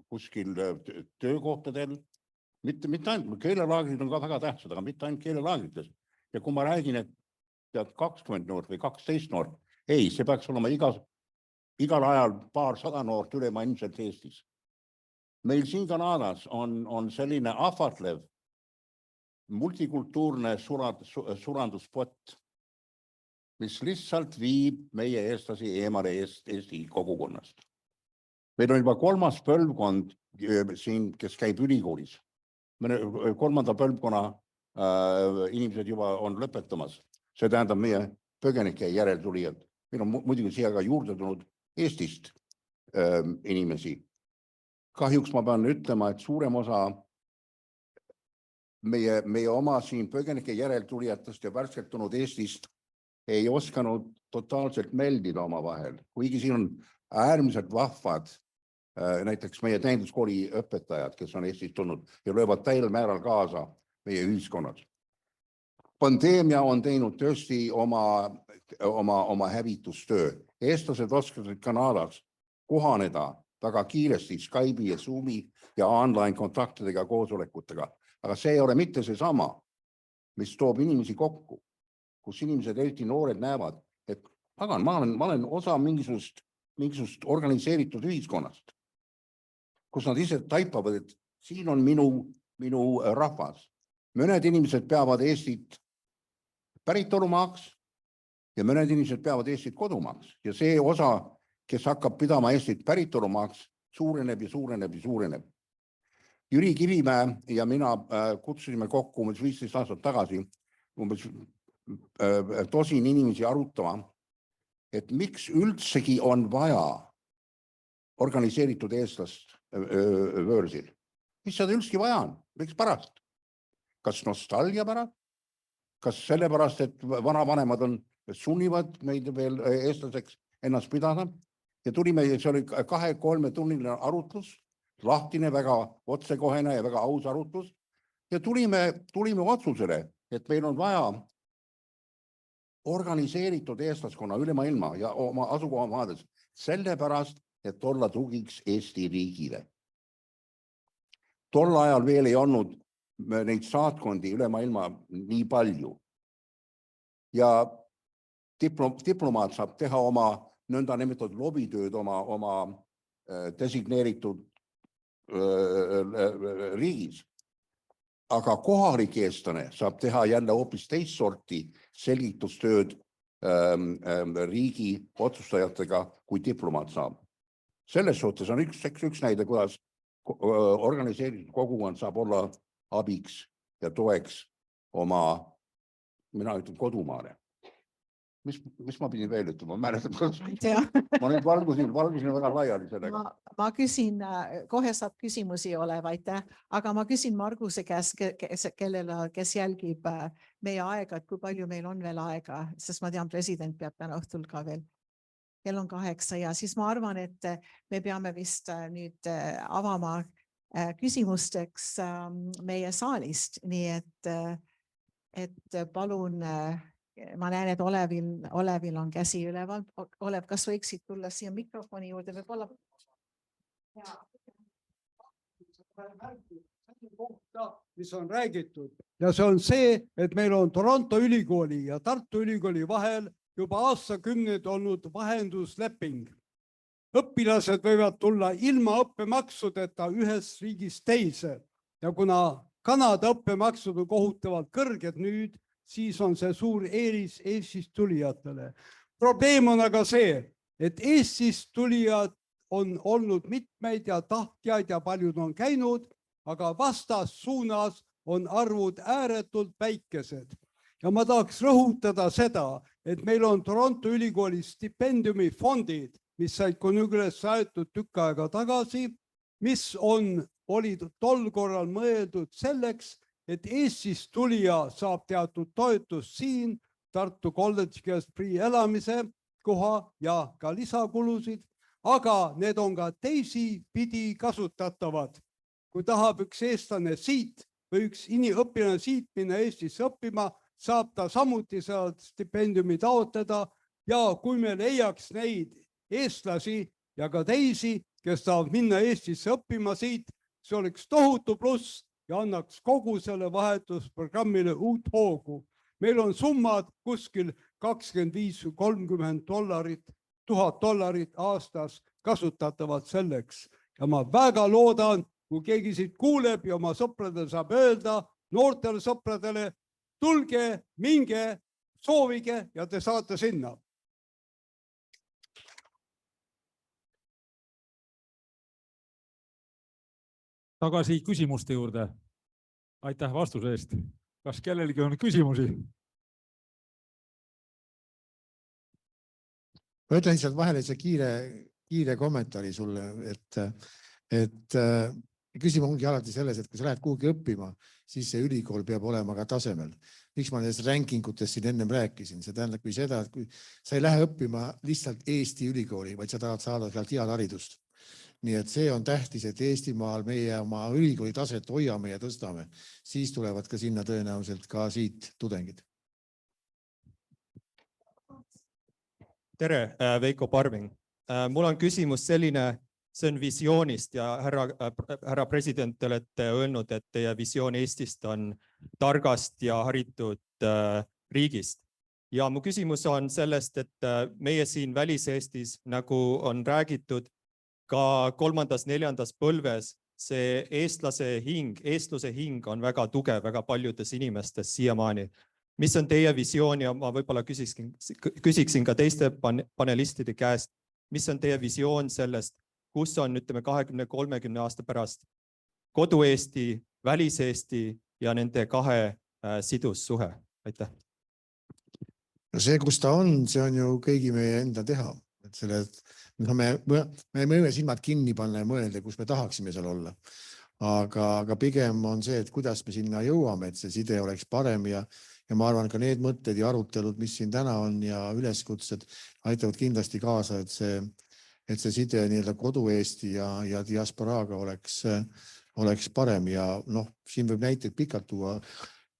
kuskil töökohtadel. Mitte ainult, keelelaagrid on ka väga tähtsad, aga mitte ainult keelelaagrites. Ja kui ma räägin, et 20 noort või 12 noort, ei, see peaks olema igal ajal paarsada noort ülemaailmselt Eestis. Meil siin Kanadas on selline ahvatlev multikultuurne suranduspott, mis lihtsalt viib meie eestlasi eemale Eesti kogukonnast. Meil on juba 3. põlvkond siin, kes käib ülikoolis. 3. põlvkonna inimesed juba on lõpetamas. See tähendab meie põgenike järeltulijad. Meil on muidugi siia ka juurde tulnud Eestist inimesi. Kahjuks ma pean ütlema, et suurem osa meie oma siin põgenike järeltulijatest ja värskelt tulnud Eestist ei oskanud totaalselt meeldida oma vahel, kuigi siin on äärmiselt vahvad näiteks meie täienduskooli õpetajad, kes on Eestist tulnud ja löövad täiel määral kaasa meie ühiskonnas. Pandeemia on teinud tõesti oma hävitustöö. Eestlased oskasid Kanadas kohaneda väga kiiresti Skype'i ja Zoomi ja online kontaktidega koosolekutega. Aga see ei ole mitte seesama, mis toob inimesi kokku, kus inimesed, eriti noored, näevad, et pagan, ma olen osa mingisugust organiseeritud ühiskonnast, kus nad ise taipavad, et siin on minu rahvas. Mõned inimesed peavad Eestit päritolumaaks ja mõned inimesed peavad Eestit kodumaaks. Ja see osa, kes hakkab pidama Eestit päritolumaaks, suureneb ja suureneb ja suureneb. Jüri Kivimäe ja mina kutsusime kokku 15 aastat tagasi tosin inimesi arutama, et miks üldsegi on vaja organiseeritud eestlast võõrsil. Mis seda üldsegi vaja on? Miks pärast? Kas nostalgia pärast? Kas sellepärast, et vanavanemad sunnivad meid veel eestlaseks ennast pidada? Ja tulime, see oli 2-3 tunniline arutlus, lahtine, väga otsekohene ja väga aus arutlus. Ja tulime otsusele, et meil on vaja organiseeritud eestlaskonna üle maailma ja oma asukohamaades sellepärast, et olla tugiks Eesti riigile. Tol ajal veel ei olnud neid saatkondi üle maailma nii palju. Ja diplomaat saab teha oma nõnda nimetatud lobitööd oma designeeritud riigis. Aga kohalik eestlane saab teha jälle hoopis teist sorti selgitustööd riigi otsustajatega, kui diplomaat saab. Selles suhtes on üks näide, kuidas organiseeritud kogukond saab olla abiks ja toeks oma, mina ütlen, kodumaale. Mis ma pidin veel ütlema? Ma nüüd valgusin väga laiali sellega. Ma küsin, kohe saab küsimusi olevaid, aga ma küsin Marguse käest, kes jälgib meie aega, et kui palju meil on veel aega, sest ma tean, president peab täna õhtul ka veel. Kell on 8 ja siis ma arvan, et me peame vist nüüd avama küsimusteks meie saalist, nii et palun, ma näen, et Olevil on käsi üleval. Olev, kas võiksid tulla siia mikrofoni juurde võib-olla? Mis on räägitud ja see on see, et meil on Toronto ülikooli ja Tartu ülikooli vahel juba aastakümneid olnud vahendusleping. Õpilased võivad tulla ilma õppemaksudeta ühest riigist teise ja kuna Kanada õppemaksud on kohutavalt kõrged nüüd, siis on see suur eelis Eestist tulijatele. Probleem on aga see, et Eestist tulijad on olnud mitmeid ja tahtjaid ja paljud on käinud, aga vastas suunas on arvud ääretult väikesed. Ja ma tahaks rõhutada seda, et meil on Toronto ülikooli stipendiumifondid, mis said üles saetud tükk aega tagasi, mis olid tol korral mõeldud selleks, et Eestist tulija saab teatud toetust siin Tartu kolledži käest elamise koha ja ka lisakulusid, aga need on ka teisipidi kasutatavad. Kui tahab üks eestlane siit või üks õpilane siit minna Eestisse õppima, saab ta samuti sealt stipendiumi taotleda ja kui me leiaks neid eestlasi ja ka teisi, kes tahavad minna Eestisse õppima siit, see oleks tohutu pluss ja annaks kogu selle vahetusprogrammile uut hoogu. Meil on summad kuskil $25–30 $1,000 aastas kasutatavad selleks. Ja ma väga loodan, kui keegi siit kuuleb ja oma sõpradele saab öelda, noortele sõpradele, tulge, minge, soovige ja te saate sinna. Tagasi küsimuste juurde. Aitäh vastuse eest. Kas kellelgi on küsimusi? Ma ütlen lihtsalt vahele see kiire kommentaari sulle, et küsimus ongi alati selles, et kui sa lähed kuhugi õppima, siis see ülikool peab olema ka tasemel. Miks ma nendest rankingutest siin ennem rääkisin? See tähendab kui seda, et kui sa ei lähe õppima lihtsalt Eesti ülikooli, vaid sa tahad saada sealt head haridust. Nii et see on tähtis, et Eestimaal meie oma ülikooli taset hoiame ja tõstame. Siis tulevad ka sinna tõenäoliselt ka siit tudengid. Tere, Veiko Parving. Mul on küsimus selline, see on visioonist ja härra president, te olete öelnud, et teie visioon Eestist on targast ja haritud riigist. Ja mu küsimus on sellest, et meie siin Välis-Eestis, nagu on räägitud, ka 3.-4. põlves see eestluse hing on väga tugev väga paljudes inimestes siiamaani. Mis on teie visioon ja ma võib-olla küsiksin ka teiste panelistide käest, mis on teie visioon sellest, kus on 20-30 aasta pärast kodu-Eesti, Välis-Eesti ja nende kahe sidussuhe? Aitäh. See, kus ta on, see on ju kõigi meie enda teha. Me võime silmad kinni panna ja mõelda, kus me tahaksime seal olla. Aga pigem on see, et kuidas me sinna jõuame, et see side oleks parem ja ma arvan, ka need mõtted ja arutelud, mis siin täna on ja üleskutsed aitavad kindlasti kaasa, et see side nii-öelda kodu-Eesti ja diasporaaga oleks parem ja siin võib näiteid pikalt tuua,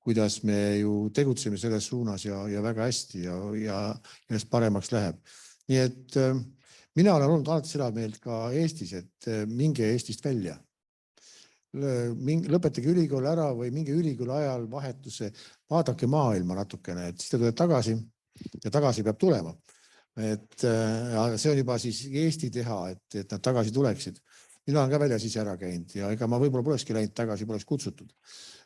kuidas me ju tegutseme selles suunas ja väga hästi ja sellest paremaks läheb. Nii et mina olen olnud alati seda meelt ka Eestis, et minge Eestist välja. Lõpetage ülikool ära või mingi ülikooli ajal vahetuse, vaadake maailma natukene, et siis te tuleb tagasi ja tagasi peab tulema. See on juba siis Eesti teha, et nad tagasi tuleksid. Mina olen ka väljas ise ära käinud ja ega ma võib-olla polekski läinud tagasi, poleks kutsutud.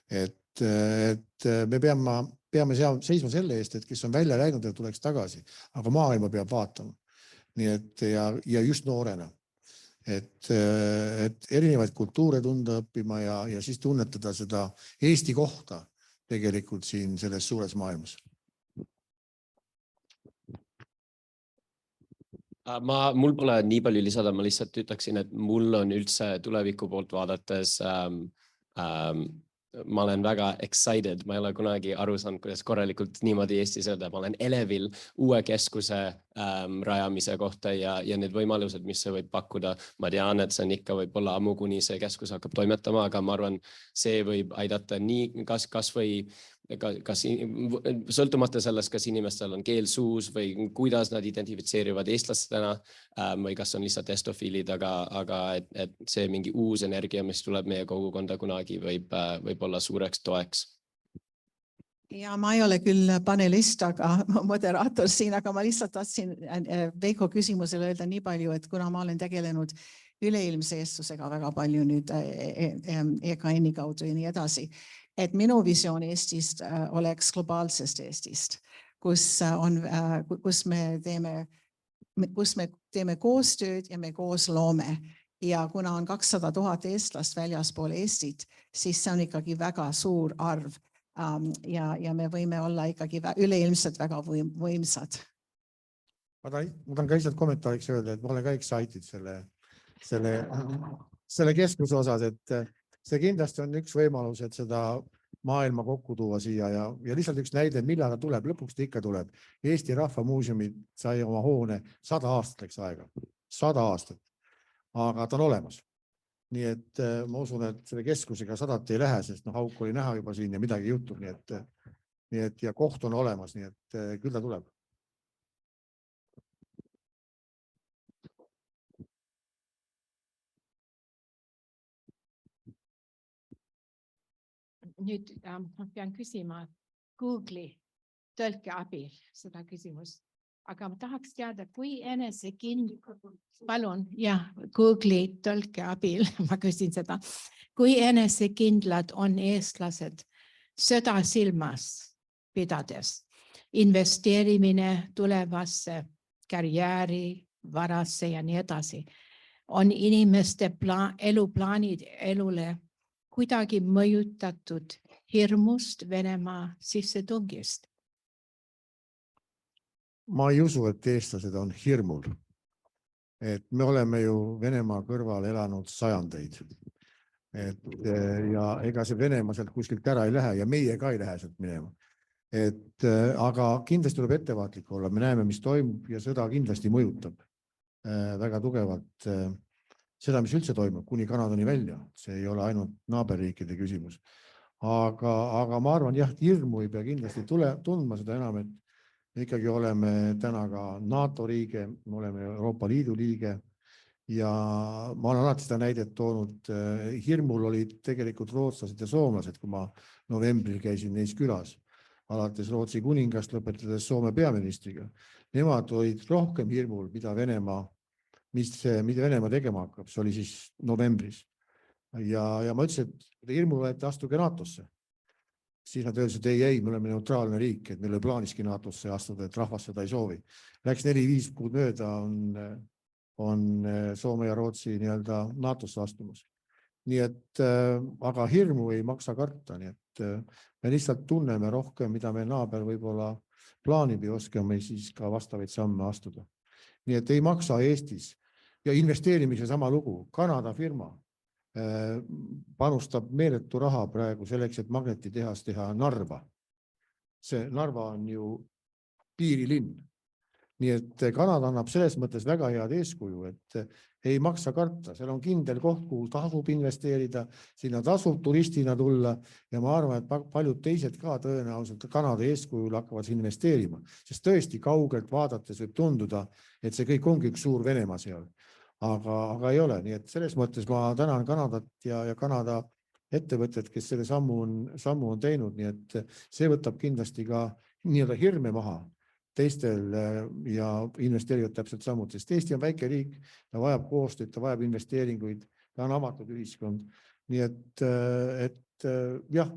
Et me peame seisma selle eest, et kes on välja läinud, et tuleks tagasi, aga maailma peab vaatama. Nii et ja just noorena. Et erinevaid kultuure tunda õppima ja siis tunnetada seda Eesti kohta tegelikult siin selles suures maailmas. Mul pole nii palju lisada, ma lihtsalt ütleksin, et mul on üldse tuleviku poolt vaadates ma olen väga excited, ma ei ole kunagi aru saanud, kuidas korralikult niimoodi Eestis öelda, ma olen elevil uue keskuse rajamise kohta ja need võimalused, mis see võib pakkuda. Ma tean, et see on ikka võib-olla ammu, kuni see keskus hakkab toimetama, aga ma arvan, see võib aidata nii kas või sõltumata sellest, kas inimestel on keel suus või kuidas nad identifitseerivad eestlastena või kas on lihtsalt estofiilid, aga et see mingi uus energia, mis tuleb meie kogukonda kunagi, võib olla suureks toeks. Ja ma ei ole küll panelist, aga moderaator siin, aga ma lihtsalt tahtsin Veiko küsimusele öelda nii palju, et kuna ma olen tegelenud üleilmse eestlusega väga palju nüüd EKN-i kaudu ja nii edasi, et minu visioon Eestist oleks globaalsest Eestist, kus me teeme koostööd ja me koos loome. Ja kuna on 200 000 eestlast väljaspool Eestit, siis see on ikkagi väga suur arv ja me võime olla ikkagi üleilmselt väga võimsad. Ma tahan ka lihtsalt kommentaariks öelda, et ma olen ka excited selle keskuse osas, et see kindlasti on üks võimalus, et seda maailma kokku tuua siia ja lihtsalt üks näide, millal ta tuleb, lõpuks ta ikka tuleb. Eesti Rahva Muuseumi sai oma hoone 100 aastat läks aega, 100 aastat, aga ta on olemas. Nii et ma usun, et selle keskusega 100 ei lähe, sest auk oli näha juba siin ja midagi juhtub, nii et ja koht on olemas, nii et küll ta tuleb. Nüüd pean küsima Google'i tõlke abil seda küsimust, aga ma tahaks teada, kui palun, Google'i tõlke abil ma küsin seda, kui enesekindlad on eestlased sõda silmas pidades, investeerimine tulevasse karjääri, varasse ja nii edasi, on inimeste eluplaanid elule kuidagi mõjutatud hirmust Venemaa sissetungist? Ma ei usu, et eestlased on hirmul. Et me oleme ju Venemaa kõrval elanud sajandeid. Ja ega see Venemaa sealt kuskilt ära ei lähe ja meie ka ei lähe sealt minema. Aga kindlasti tuleb ettevaatlik olla. Me näeme, mis toimub ja sõda kindlasti mõjutab väga tugevalt seda, mis üldse toimub kuni Kanadani välja, see ei ole ainult naaberriikide küsimus. Aga ma arvan, jah, hirmu ei pea kindlasti tundma, seda enam, et me ikkagi oleme täna ka NATO liige, me oleme Euroopa Liidu liige ja ma olen alati seda näidet toonud. Hirmul olid tegelikult rootslased ja soomlased, kui ma novembril käisin neis külas, alates Rootsi kuningast lõpetades Soome peaministriga. Nemad olid rohkem hirmul, mida Venemaa tegema hakkab, see oli siis novembris. Ja ma ütlesin, et hirmul olete, astuge NATO-sse. Siis nad öelsid, et ei, me oleme neutraalne riik, et meil ei plaaniski NATO-sse astuda, et rahvas seda ei soovi. Läks 4-5 kuud mööda on Soome ja Rootsi nii-öelda NATO-sse astumus. Nii et, aga hirmu ei maksa karta, nii et me lihtsalt tunneme rohkem, mida meie naaber võib-olla plaanib ja oskame siis ka vastavaid samme astuda. Nii et ei maksa Eestis ja investeerimise sama lugu. Kanada firma panustab meeletu raha praegu selleks, et magnetitehas teha Narva. See Narva on ju piirilinn. Nii et Kanada annab selles mõttes väga head eeskuju, et ei maksa karta. Seal on kindel koht, kuhu tasub investeerida, sinna tasub turistina tulla ja ma arvan, et paljud teised ka tõenäoliselt Kanada eeskujul hakkavad investeerima, sest tõesti kaugelt vaadates võib tunduda, et see kõik ongi üks suur Venemaa seal. Aga ei ole, nii et selles mõttes ma tänan Kanadat ja Kanada ettevõtted, kes selle sammu on teinud, nii et see võtab kindlasti ka nii-öelda hirme maha teistel ja investeerivad täpselt samuti, sest Eesti on väike riik, ta vajab koostööd, ta vajab investeeringuid, ta on avatud ühiskond, nii et jah,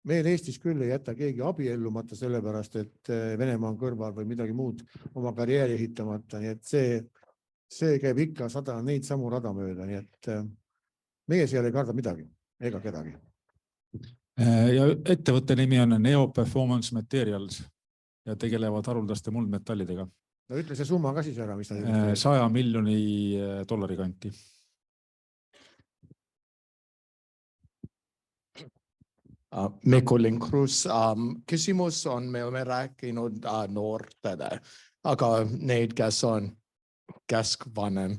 meil Eestis küll ei jäta keegi abiellumata sellepärast, et Venemaa on kõrval või midagi muud oma karjääri ehitamata, nii et see käib ikka neid samu rada mööda, nii et meie seal ei karda midagi, ega kedagi. Ja ettevõtte nimi on Neo Performance Materials ja tegelevad haruldaste muldmetallidega. No ütle see summa ka siis ära, mis ta 100 miljoni dollari kanti. Mikko Linkrus, küsimus on, me oleme rääkinud noortele, aga neid, kes on keskvanem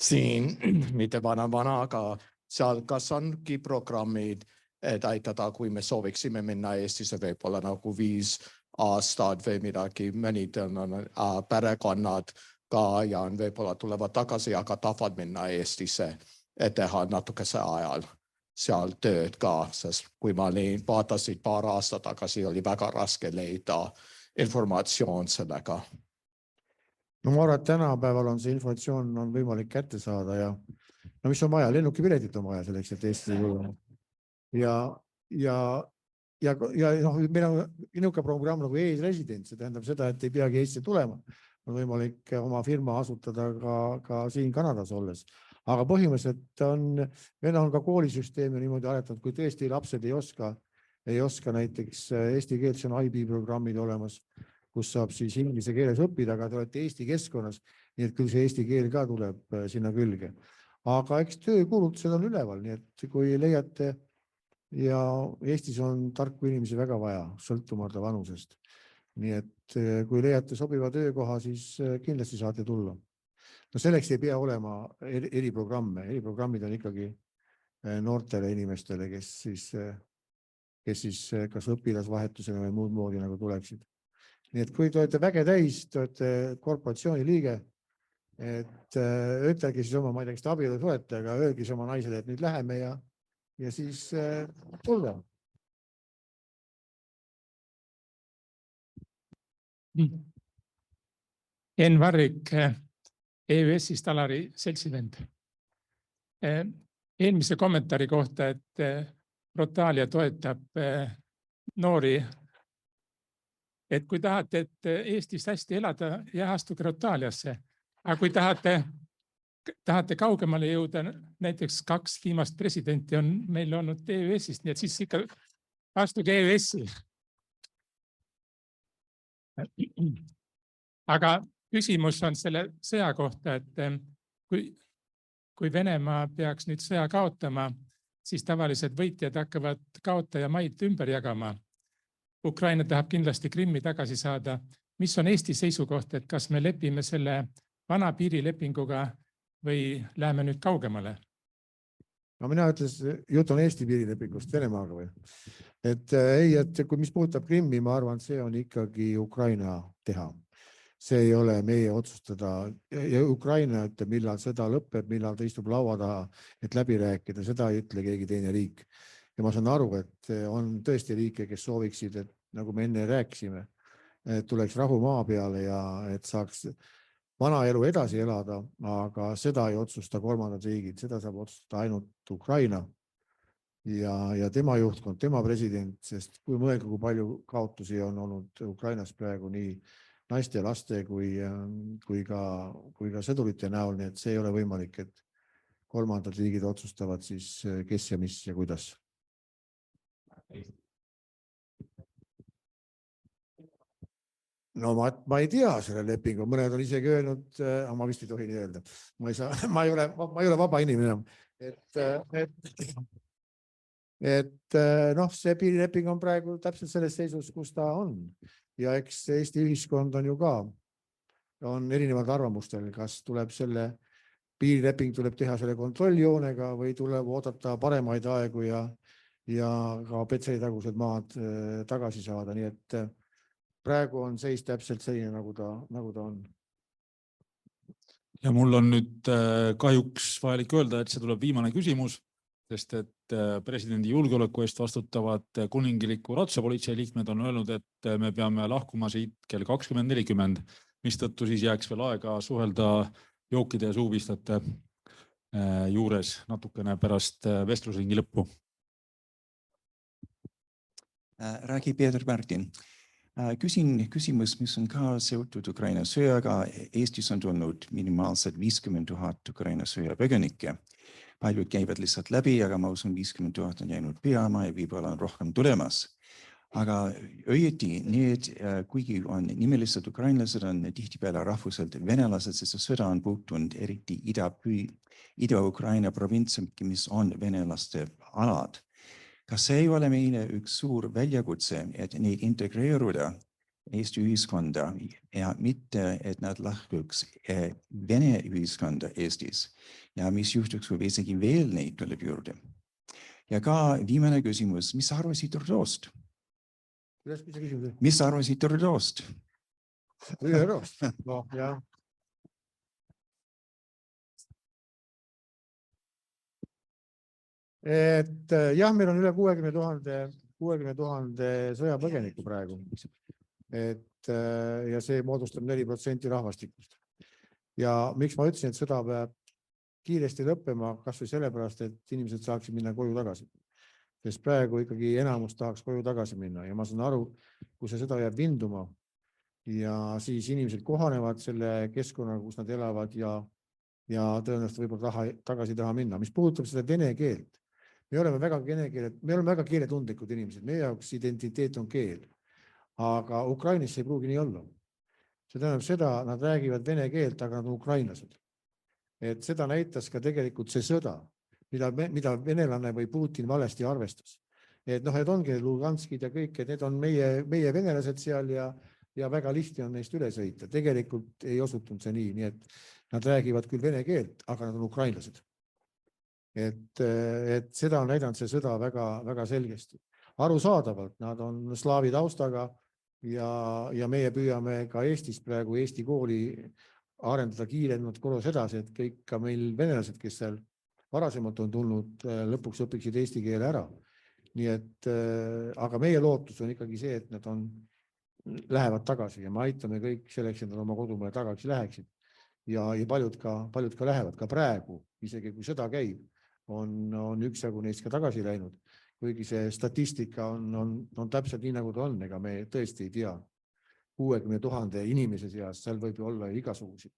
siin, mitte vana, aga seal kas ongi programmid, et aitada, kui me sooviksime minna Eestisse võib-olla nagu 5 aastat või midagi, mõnid on perekonnad ka ja võib-olla tulevad tagasi, aga tahavad minna Eestisse, et teha natukese ajal seal tööd ka, sest kui ma vaatasin paar aastat tagasi, oli väga raske leida informatsioon sellega. No ma arvan, et tänapäeval on see informatsioon on võimalik kätte saada ja no mis on vaja, lennukipiletit on vaja selleks, et Eesti jõuda. Ja meil on niisugune programm nagu e-resident, see tähendab seda, et ei peagi Eesti tulema. On võimalik oma firma asutada ka siin Kanadas olles. Aga põhimõtteliselt meil on ka koolisüsteemi niimoodi aretanud, kui tõesti lapsed ei oska näiteks eesti keelt, see on IB programmid olemas, kus saab siis inglise keeles õppida, aga te olete Eesti keskkonnas, nii et küll see eesti keel ka tuleb sinna külge. Aga eks töökulutused on üleval, nii et kui leiate ja Eestis on tarku inimesi väga vaja, sõltumata vanusest. Nii et kui leiate sobiva töökoha, siis kindlasti saate tulla. No selleks ei pea olema eriprogramme, eriprogrammid on ikkagi noortele inimestele, kes siis kas õpilasvahetusega või muud moodi nagu tuleksid. Nii et kui te olete väge täis, te olete korporatsiooni liige, et ütelge siis oma, ma ei tea, kes te abielus olete, aga öelge siis oma naisele, et nüüd läheme ja siis tulla. Enn Varrik EÜS-ist Alari seltsivend. Eelmise kommentaari kohta, et Rotalia toetab noori, et kui tahate, et Eestis hästi elada, astuge Rotaaliasse. Aga kui tahate kaugemale jõuda, näiteks 2 viimast presidenti on meil olnud EÜS-ist, nii et siis ikka astuge EÜS-i. Aga küsimus on selle sõja kohta, et kui Venemaa peaks nüüd sõja kaotama, siis tavalised võitjad hakkavad kaotajamaid ümber jagama. Ukraina tahab kindlasti Krimmi tagasi saada. Mis on Eesti seisukoht, et kas me lepime selle vana piirilepinguga või läheme nüüd kaugemale? No mina ütles, jutt on Eesti piirilepingust Venemaaga või? Et ei, et kui mis puudutab Krimmi, ma arvan, see on ikkagi Ukraina teha. See ei ole meie otsustada. Ja Ukraina ütleb, millal sõda lõpeb, millal ta istub laua taha, et läbi rääkida, seda ei ütle keegi teine riik. Ja ma saan aru, et on tõesti riike, kes sooviksid, et nagu me enne rääkisime, et tuleks rahu maa peale ja et saaks vana elu edasi elada, aga seda ei otsusta kolmandad riigid, seda saab otsustada ainult Ukraina ja tema juhtkond, tema president, sest kui mõelge, kui palju kaotusi on olnud Ukrainas praegu nii naiste ja laste kui ka sõdurite näol, nii et see ei ole võimalik, et kolmandad riigid otsustavad siis kes ja mis ja kuidas. No ma ei tea selle lepingu, mõned on isegi öelnud, aga ma vist ei tohi nii öelda. Ma ei ole vaba inimene enam. Et noh, see piirileping on praegu täpselt selles seisus, kus ta on. Ja eks Eesti ühiskond on ju ka, on erinevad arvamustel, kas tuleb selle piirileping tuleb teha selle kontrolljoonega või tuleb oodata paremaid aegu ja ka Petseri-tagused maad tagasi saada. Nii et praegu on seis täpselt selline, nagu ta on. Ja mul on nüüd kahjuks vajalik öelda, et see tuleb viimane küsimus, sest et presidendi julgeoleku eest vastutavad kuningiliku ratsapolitsei liikmed on öelnud, et me peame lahkuma siit kell 20:40, mistõttu siis jääks veel aega suhelda jookide ja suupistate juures natukene pärast vestlusringi lõppu. Räägi Peeter Martin. Küsin küsimus, mis on ka seotud Ukraina sõjaga. Eestis on tulnud minimaalselt 50 000 Ukraina sõjapõgenikke. Paljud käivad lihtsalt läbi, aga ma usun 50 000 on jäänud peama ja võib-olla on rohkem tulemas. Aga õieti need, kuigi on nimelised ukrainlased, on tihtipeale rahvuselt venelased, sest sõda on puutunud eriti Ida-Ukraina provintsi, mis on venelaste alad. Kas see ei ole meile üks suur väljakutse, et neid integreeruda Eesti ühiskonda ja mitte, et nad lahkuks Vene ühiskonda Eestis ja mis juhtuks, kui isegi veel neid tuleb juurde? Ja ka viimane küsimus, mis arvasid Trudeau'st? Mis arvasid Trudeau'st? No, jah. Et jah, meil on üle 60 000 sõjapõgenikku praegu. Ja see moodustab 4% rahvastikust. Ja miks ma ütlesin, et sõda peab kiiresti lõppema, kas või sellepärast, et inimesed saaksid minna koju tagasi. Sest praegu ikkagi enamus tahaks koju tagasi minna ja ma saan aru, kui see sõda jääb vinduma ja siis inimesed kohanevad selle keskkonnaga, kus nad elavad ja tõenäoliselt võib-olla tagasi taha minna. Mis puudutab seda vene keelt, me oleme väga keeletundlikud inimesed, meie jaoks identiteet on keel, aga Ukrainas ei pruugi nii olla. See tähendab seda, nad räägivad vene keelt, aga nad on ukrainlased. Et seda näitas ka tegelikult see sõda, mida venelane või Putin valesti arvestas. Et noh, et ongi Luganskid ja kõik, et need on meie venelased seal ja väga lihtne on neist üle sõita. Tegelikult ei osutunud see nii, nii et nad räägivad küll vene keelt, aga nad on ukrainlased. Et seda on näidanud see sõda väga selgesti. Arusaadavalt, nad on slaavi taustaga ja meie püüame ka Eestis praegu Eesti kooli arendada kiiremalt korras edasi, et kõik ka meil venelased, kes seal varasemalt on tulnud, lõpuks õpiksid eesti keele ära. Nii et, aga meie lootus on ikkagi see, et nad lähevad tagasi ja me aitame kõik selleks, et nad oma kodumaale tagasi läheksid. Ja paljud ka lähevad ka praegu, isegi kui sõda käib, on üksjagu neist ka tagasi läinud. Kuigi see statistika on täpselt nii, nagu ta on, ega me tõesti ei tea. 60 000 inimese seas, seal võib ju olla igasuguseid.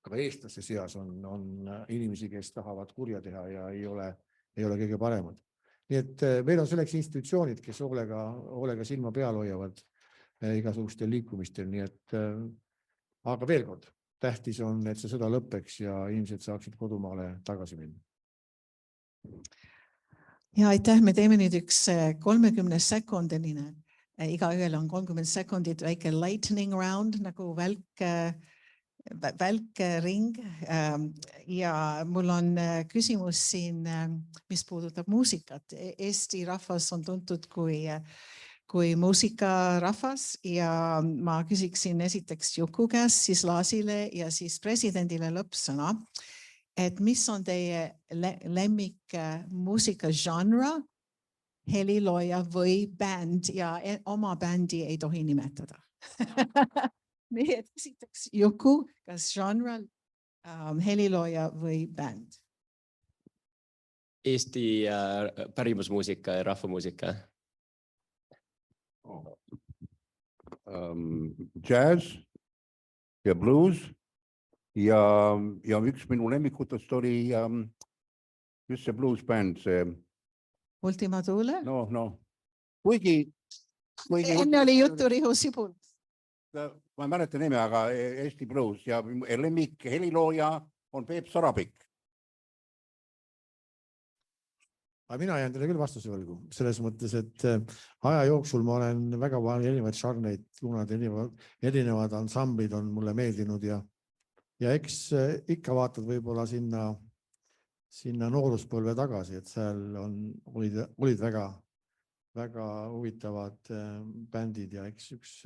Ka eestlaste seas on inimesi, kes tahavad kurja teha ja ei ole kõige paremad. Nii et meil on selleks institutsioonid, kes hoolega silma peal hoiavad igasugustel liikumistel. Nii et, aga veel kord, tähtis on, et see sõda lõppeks ja inimesed saaksid kodumaale tagasi minna. Ja aitäh, me teeme nüüd üks 30 sekundiline. Igaühel on 30 sekundit väike lightning round, nagu välk välk ring ja mul on küsimus siin, mis puudutab muusikat. Eesti rahvas on tuntud kui muusikarahvas ja ma küsiksin esiteks Juku käest, siis Laasile ja siis presidendile lõppsõna, et mis on teie lemmik muusikažanra, helilooja või bänd ja oma bändi ei tohi nimetada. Nii et esiteks Juku, kas žanra, helilooja või bänd? Eesti pärimusmuusika ja rahvamuusika. Jazz ja blues ja üks minu lemmikutest oli just see bluesbänd, see Ultima Thule? No, kuigi Enne oli juttu Riho Sibul. Ma ei mäleta nime, aga Eesti blues ja lemmik helilooja on Peep Sarapik. Aga mina jään teile küll vastuse võlgu, selles mõttes, et aja jooksul ma olen väga palju erinevaid žarneid, erinevad ansamblid on mulle meeldinud ja eks ikka vaatad võib-olla sinna nooruspõlve tagasi, et seal olid väga huvitavad bändid ja eks üks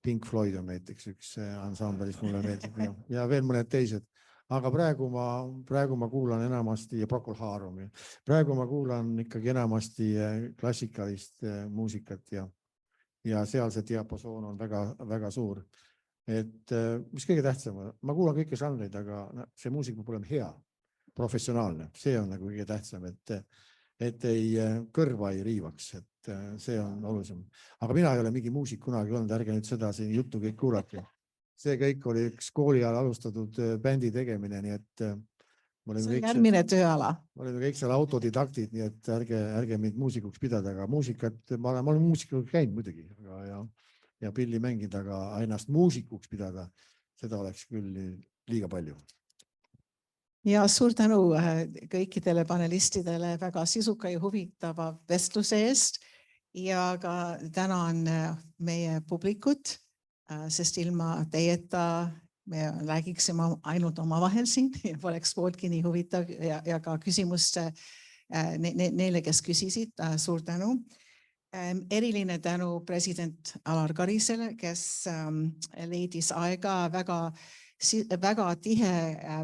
Pink Floyd on näiteks üks ansamblis mulle meeldib ja veel mõned teised. Aga praegu ma kuulan enamasti ja Procol Harumi. Praegu ma kuulan ikkagi enamasti klassikalist muusikat ja seal see diapasoon on väga suur. Et mis kõige tähtsam, ma kuulan kõike žanreid, aga see muusik peab olema hea, professionaalne. See on nagu kõige tähtsam, et ei kõrva ei riivaks, et see on olulisem. Aga mina ei ole mingi muusik kunagi olnud, ärge nüüd seda siin juttu kõik kuulati. See kõik oli üks kooli ajal alustatud bändi tegemine, nii et see on järgmine tööala. Ma olin kõik seal autodidaktid, nii et ärge mind muusikuks pidada, aga muusikat, ma olen muusikuks käinud muidugi ja pilli mängida, aga ennast muusikuks pidada, seda oleks küll liiga palju. Ja suur tänu kõikidele panelistidele väga sisuka ja huvitava vestluse eest ja ka tänan meie publikut, sest ilma teieta me räägiksime ainult omavahel siin ja poleks pooltki nii huvitav ja ka küsimust neile, kes küsisid. Suur tänu. Eriline tänu president Alar Karisele, kes leidis aega väga tihe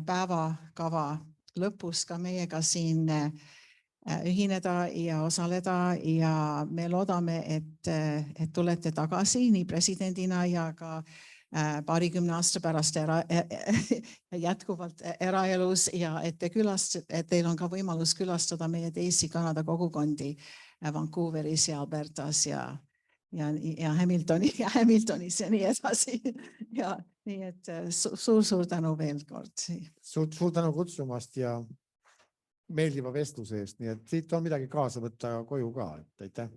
päevakava lõpus ka meiega siin ühineda ja osaleda ja me loodame, et tulete tagasi nii presidendina ja ka paarikümne aasta pärast jätkuvalt eraelus ja et teil on ka võimalus külastada meie teisi Kanada kogukondi Vancouveris ja Albertas ja Hamiltonis ja nii edasi. Ja nii et suur tänu veel kord. Suur tänu kutsumast ja meeldiva vestluse eest, nii et siit on midagi kaasa võtta koju ka, et aitäh.